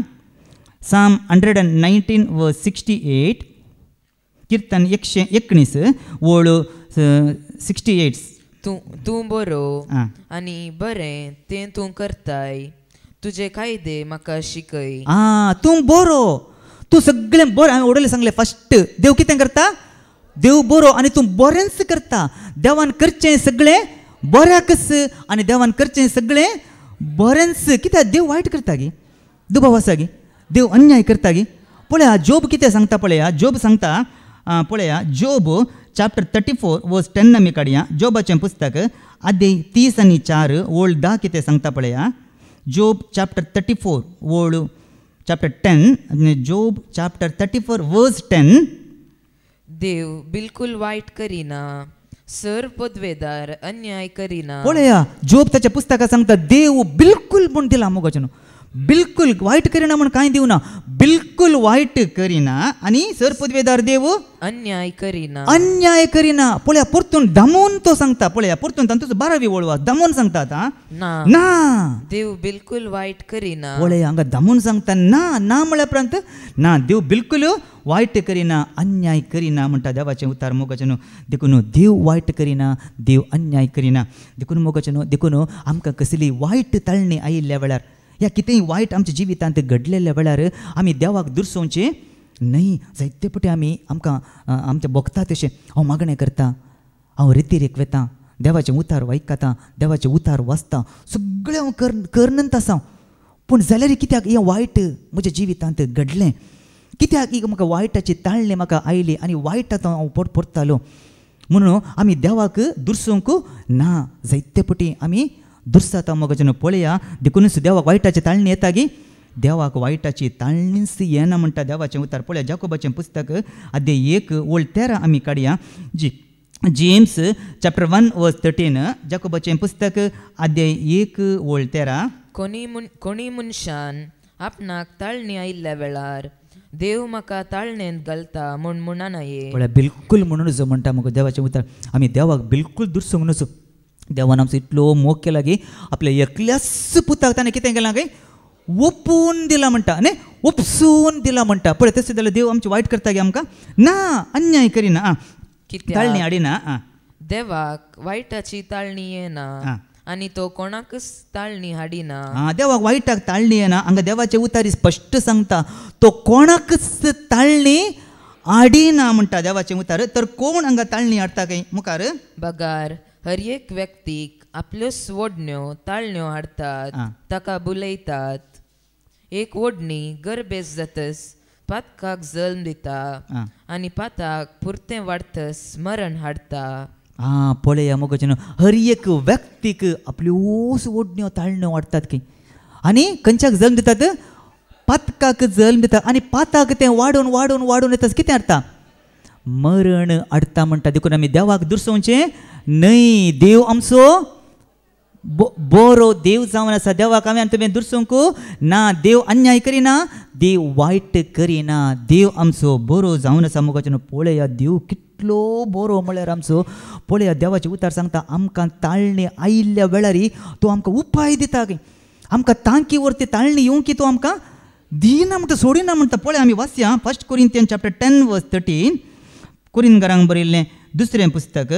साम 119 व 68 किर्तन 119 वोळ 68 तूं बरो आनी बरें तें तूं करताय तुजे कायदे म्हाका शिकय तूं बरो तूं सगळें बरें हांवें ओडले सांगलें फस्ट देव कितें करता देव बरो आनी तूं बरेंच करता देवान करचें सगळें बऱ्याकच आनी देवान करचें सगळें बरेंच कित्याक देव वायट करता गे दुबाव आसा गे देव अन्याय करता गे पळया जोब कितें सांगता पळया जोब सांगता पळया जोब चॅप्टर 34 वर्स 10 आमी काडया जोबाचें पुस्तक अध्याय 30 आनी 4 वोळ 10 कितें सांगता पळया जोब चॅप्टर 34 वोळ चॅप्टर 10 जोब चॅप्टर 34 वर्स 10 देव बिलकुल वायट करिना सर पदवेदार अन्याय करिना पळया जोब ताच्या पुस्तकात सांगता देव बिलकुल म्हूण दिला मोगाचें बिलकुल वायट करिना म्हण कांय दिवना बिलकुल वायट करिना आनी सर पदवेदार देव अन्याय करिना पळया परतून दामून तो सांगता पळया परतून तांचो 12वी वळवा दामून सांगता आतां ना देव बिलकुल वायट करिना पळया हांगा दामून सांगता ना म्हळ्या उपरांत ना देव बिलकुल वायट करिना अन्याय करिना म्हणटा देवाचें उतार मोगाचें देखून देव वायट करिना देव अन्याय करिना देखून मोगाचें देखून आमकां कसली वायट ताळणी आयिल्ल्या वेळार ह्या कितेंय वायट आमच्या जिवितांत घडलेल्या वेळार आमी देवाक दुरसोवचें न्हय जायते फावटी आमी आमकां आमच्या भोगता तशें हांव मागणें करता हांव रितीरेक वेतां देवाचें उतार आयकता देवाचें उतार वाचता सगळें हांव करनंत आसा पूण जाल्यार कित्याक हें वायट म्हज्या जिवितांत घडलें कित्याक म्हाका वायटाची ताळणी म्हाका आयली आनी वायटांत हांव परतलो म्हणून आमी देवाक दुरसोवंक ना जायते फावटी आमी दुर्साता मोगाचें पळया देखूनच देवाक वायटाची ताळणी येता गी देवाक वायटाची ताळणीच येना म्हणटा देवाचें उतार पळया जाकोबाचें पुस्तक अध्याय 1 वोळ 13 आमी काडया जेम्स चॅप्टर 1 वर्स 13 जाकोबाचें पुस्तक अध्याय 1 वोळ 13 कोणी मनशान आपणाक ताळणी आयिल्ल्या वेळार देव म्हाका ताळणेंत घालता म्हूण म्हणा नये पळया बिलकुल म्हणूनच म्हणटा मगो देवाचें उतार आमी देवाक बिलकुल दुरसोवंक नजो देवान आमचो इतलो मोग केला गे आपल्या एकल्याच पुताक ताणें कितें केलां गे ओपून दिला म्हणटा न्ही उपसून दिला म्हणटा पळय तशें जाल्यार देव आमचें वायट करता गे आमकां ना अन्याय करिना ताळणी हाडिना देवाक वायटाची ताळणी येना आनी तो कोणाकच ताळणी हाडिना देवाक वायटाक ताळणी येना हांगा देवाचें उतार स्पश्ट सांगता तो कोणाकच ताळणी हाडिना म्हणटा देवाचें उतार तर कोण हांगा ताळणी हाडटा काय मुखार बगार हर एक व्यक्तीक आपल्यो वडण्यो ताळण्यो हाडतात ताका बुलयतात एक वडणी गरबेज जातस पातकाक जल्म दिता आनी पाताक पुरतें वाडतस मरण हाडता पळया मोगाचें हर एक व्यक्तीक आपल्योच वडण्यो ताळण्यो वाडटात की आनी खंयच्याक जल्म दितात पातकाक जल्म दिता आनी पाताक तें वाडोवन वाडोवन वाडोवन येतस कितें हाडटा मरण हाडटा म्हणटा देखून आमी देवाक दुरसोवचें न्हय देव आमचो बरो देव जावन आसा देवाक हांवें तुवें दुरसोवंक ना देव अन्याय करिना देव वायट करिना देव आमचो बरो जावन आसा मोगाचें पळया देव कितलो बरो म्हळ्यार आमचो पळया देवाचें उतार सांगता आमकां ताळणी आयिल्ल्या वेळार तो आमकां उपाय दिता आमकां तांकी वरती ताळणी येवंक तो आमकां दिना म्हणटा सोडिना म्हणटा पळय आमी वाचया 1 Corinthians chapter 10 verse 13 कुरिंथकारांक बरयल्लें दुसरें पुस्तक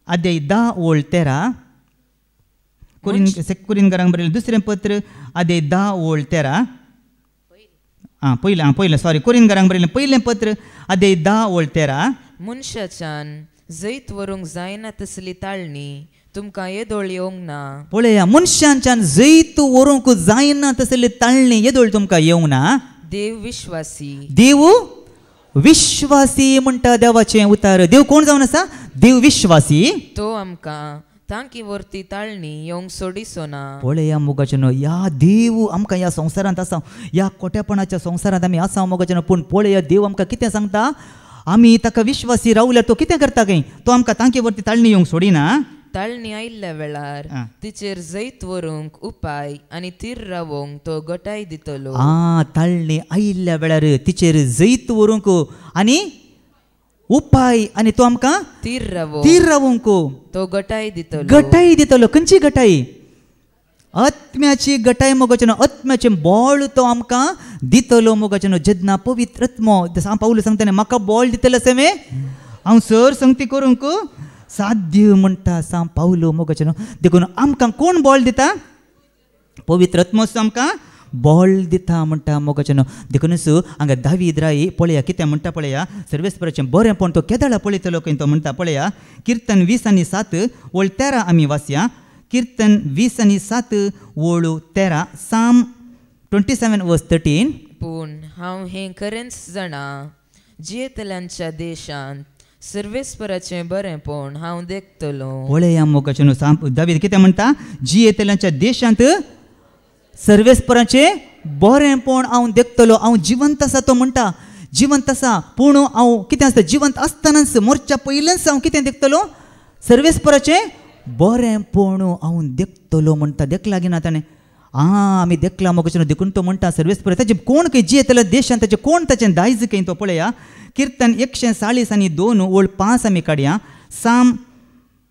अध्याय 10 ओळ 13 कुरिंथकारांक बरयल्लें दुसरें पत्र अध्याय 10 ओळ 13 पयलें सॉरी कुरिंथकारांक बरयल्लें पयलें पत्र अध्याय 10 ओळ 13 मनशाच्यान जैत व्हरूंक जायना तसली ताळणी तुमकां येदोळ येवंक ना पळया मनशांच्यान जैत व्हरूंक जायना तसली ताळणी येदोळ तुमकां येवंक ना देव विश्वासी म्हणटा देवाचें उतार देव कोण जावन आसा देव विश्वासी तो आमकां तांकी वर्ती ताळणी येवंक सोडिसो ना पळया मोगाचेनो या देव आमकां ह्या संवसारांत आसा ह्या कोट्यापणाच्या संवसारांत आमी आसा मोगाचेनो पूण पळया देव आमकां कितें सांगता आमी ताका विश्वासी रावल्यार तो कितें करता काय तो आमकां तांके वरती ताळणी येवंक सोडिना ताळणी आयिल्ल्या वेळार तिचेर जैत व्हरूंक उपाय आनी तीर रावोंक तो गटाय दितलो ताळणी आयिल्ल्या वेळार तिचेर जैत व्हरूंक आनी उपाय आनी तो आमकां तीर रावोंक तो गटाय दितलो खंयची गटाय आत्म्याची गटाय मोगाचेनो आत्म्याचें बळ तो आमकां दितलो मोगाचेनो जेन्ना पवित्र आत्मो पावलो सांगता म्हाका बळ दितलो समे हांव सर संगती करूंक साध्य म्हणटा सांग पावलो मोगाचेनो देखून आमकां कोण बळ दिता पवित्र आत्मो आमकां बळ दिता म्हणटा मोगाचेनो देखूनच हांगा दावीद राई पळया कितें म्हणटा पळया सर्वेस्पराचें बरेंपण तो केदाळा पळयतलो खंय तो म्हणटा पळया कीर्तन 20:7 ओळ 13 आमी वाचया कीर्तन 20:7 ओळ 13 साम 27 वर्स 13 पूण हांव हें खरेंच जाणा जियेतल्यांच्या देशांत सर्वेस्पराचें बरेंपण हांव देखतलो पळया मोगाचेनो दावीद कितें म्हणटा जियेतल्यांच्या देशांत सर्वेस्पराचें बरेंपण हांव देखतलो हांव जिवंत आसा तो म्हणटा जिवंत आसा पूण हांव कितें आसता जिवंत आसतनाच मरच्या पयलेंच हांव कितें देखतलो सर्वेस्पराचें बरेंपण हांव देखतलो म्हणटा देखला गिना ताणें आमी देखला मोगाचेनो देखून तो म्हणटा सर्वेस्पर ताचे कोण खंय जियेतल्या देशांत ताचें कोण ताचें दायज खंय तो पळया कीर्तन 140:2 ओळ 5 आमी काडया साम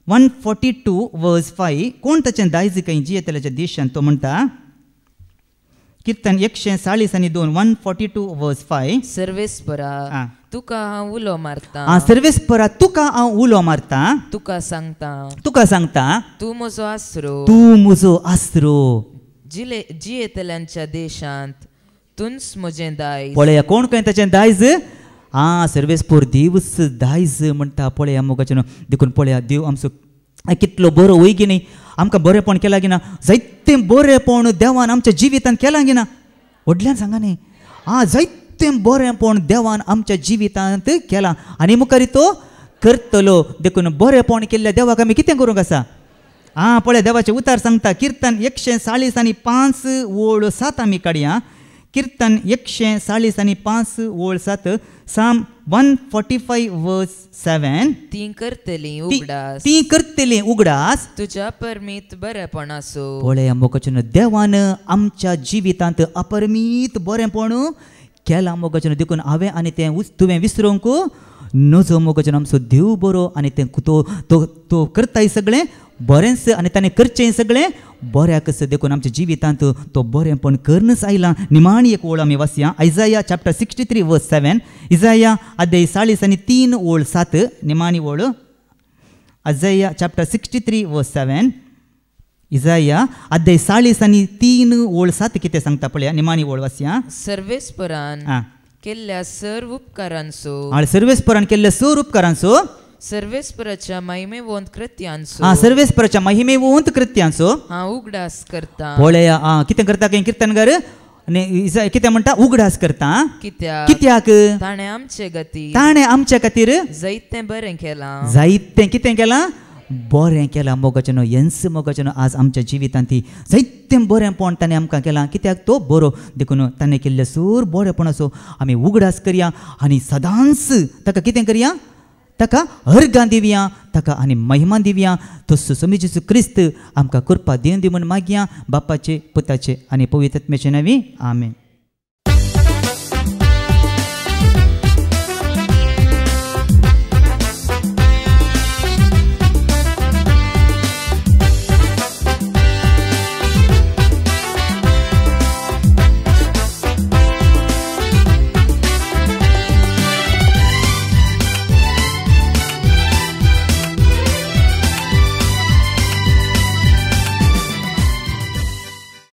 142 वर्स 5 कोण ताचें दायज खंय जियेतल्या देशांत तो म्हणटा कीर्तन 140:2 142 वर्स 5 सर्वेस्परा तुका हांव उलो मारता सर्वेस्परा तुका हांव उलो मारता तुका सांगता तूं म्हजो आसरो जियेतल्यांच्या देशांत तुंच म्हजें दायज पळया कोण खंय ताचें दायज सर्वेस्पोर देवच दायज म्हणटा पळया मोगाचेनो देखून पळया देव आमचो कितलो बरो वय गी न्ही आमकां बरेंपण केलां गी ना जायतें बरेंपण देवान आमच्या जिवितांत केलां गी ना व्हडल्यान सांगा न्ही जायतें बरेंपण देवान आमच्या जिवितांत केलां आनी मुखारी तो करतलो देखून बरेंपण केल्ल्या देवाक आमी कितें करूंक आसा पळय देवाचें उतार सांगता कीर्तन 140:5 ओळ 7 आमी काडया कीर्तन 140:5 ओळ 7 साम 145 वर्स 7 ती करतली उगडास तुज्या परमीत बरेपणाचो पळय मोगाचेनो देवान आमच्या जिवितांत अपरमीत बरेंपण केलां मोगाचेनो देखून हांवें आनी तें तुवें विसरूंक नजो मोगाचेनो आमचो देव बरो आनी तें तो करताय सगळें बरेंच आनी ताणें करचें सगळें बऱ्याकच देखून आमच्या जिवितांत तो बरेंपण करूनच आयलां निमाणी एक ओळ आमी वाचया इसाया चॅप्टर 63 वर्स 7 इसाया अध्याय 40:3 ओळ 7 निमाणी ओळ इसाया चॅप्टर 63 वर्स 7 इसाया अध्याय 40:3 ओळ 7 कितें सांगता पळया निमाणी ओळ वाचया सर्वेस्परान केल्ल्या सर्व उपकारांचो सर्वेस्पराच्या महिमेवंत कृत्यांचो हांव उगडास करता पळया कितें करता काय कीर्तनकार कितें म्हणटा उगडास करता कित्याक ताणें आमचे खातीर जायतें बरें केलां बरें केलां मोगाचेनो येन्स मोगाचेनो आज आमच्या जिवितांत जायतें बरेंपण ताणें आमकां केलां कित्याक तो बरो देखून ताणें केल्ले सूर बरेपणाचो आमी उगडास करया आनी सदांच ताका कितें करया ताका अर्गां दिवया ताका आनी महिमा दिवया तसो समी जेजू क्रिस्त आमकां कृपा दिवन दी म्हूण मागया बापाचे पुताचे आनी पवित्र आत्म्याचे नांवी आमेन.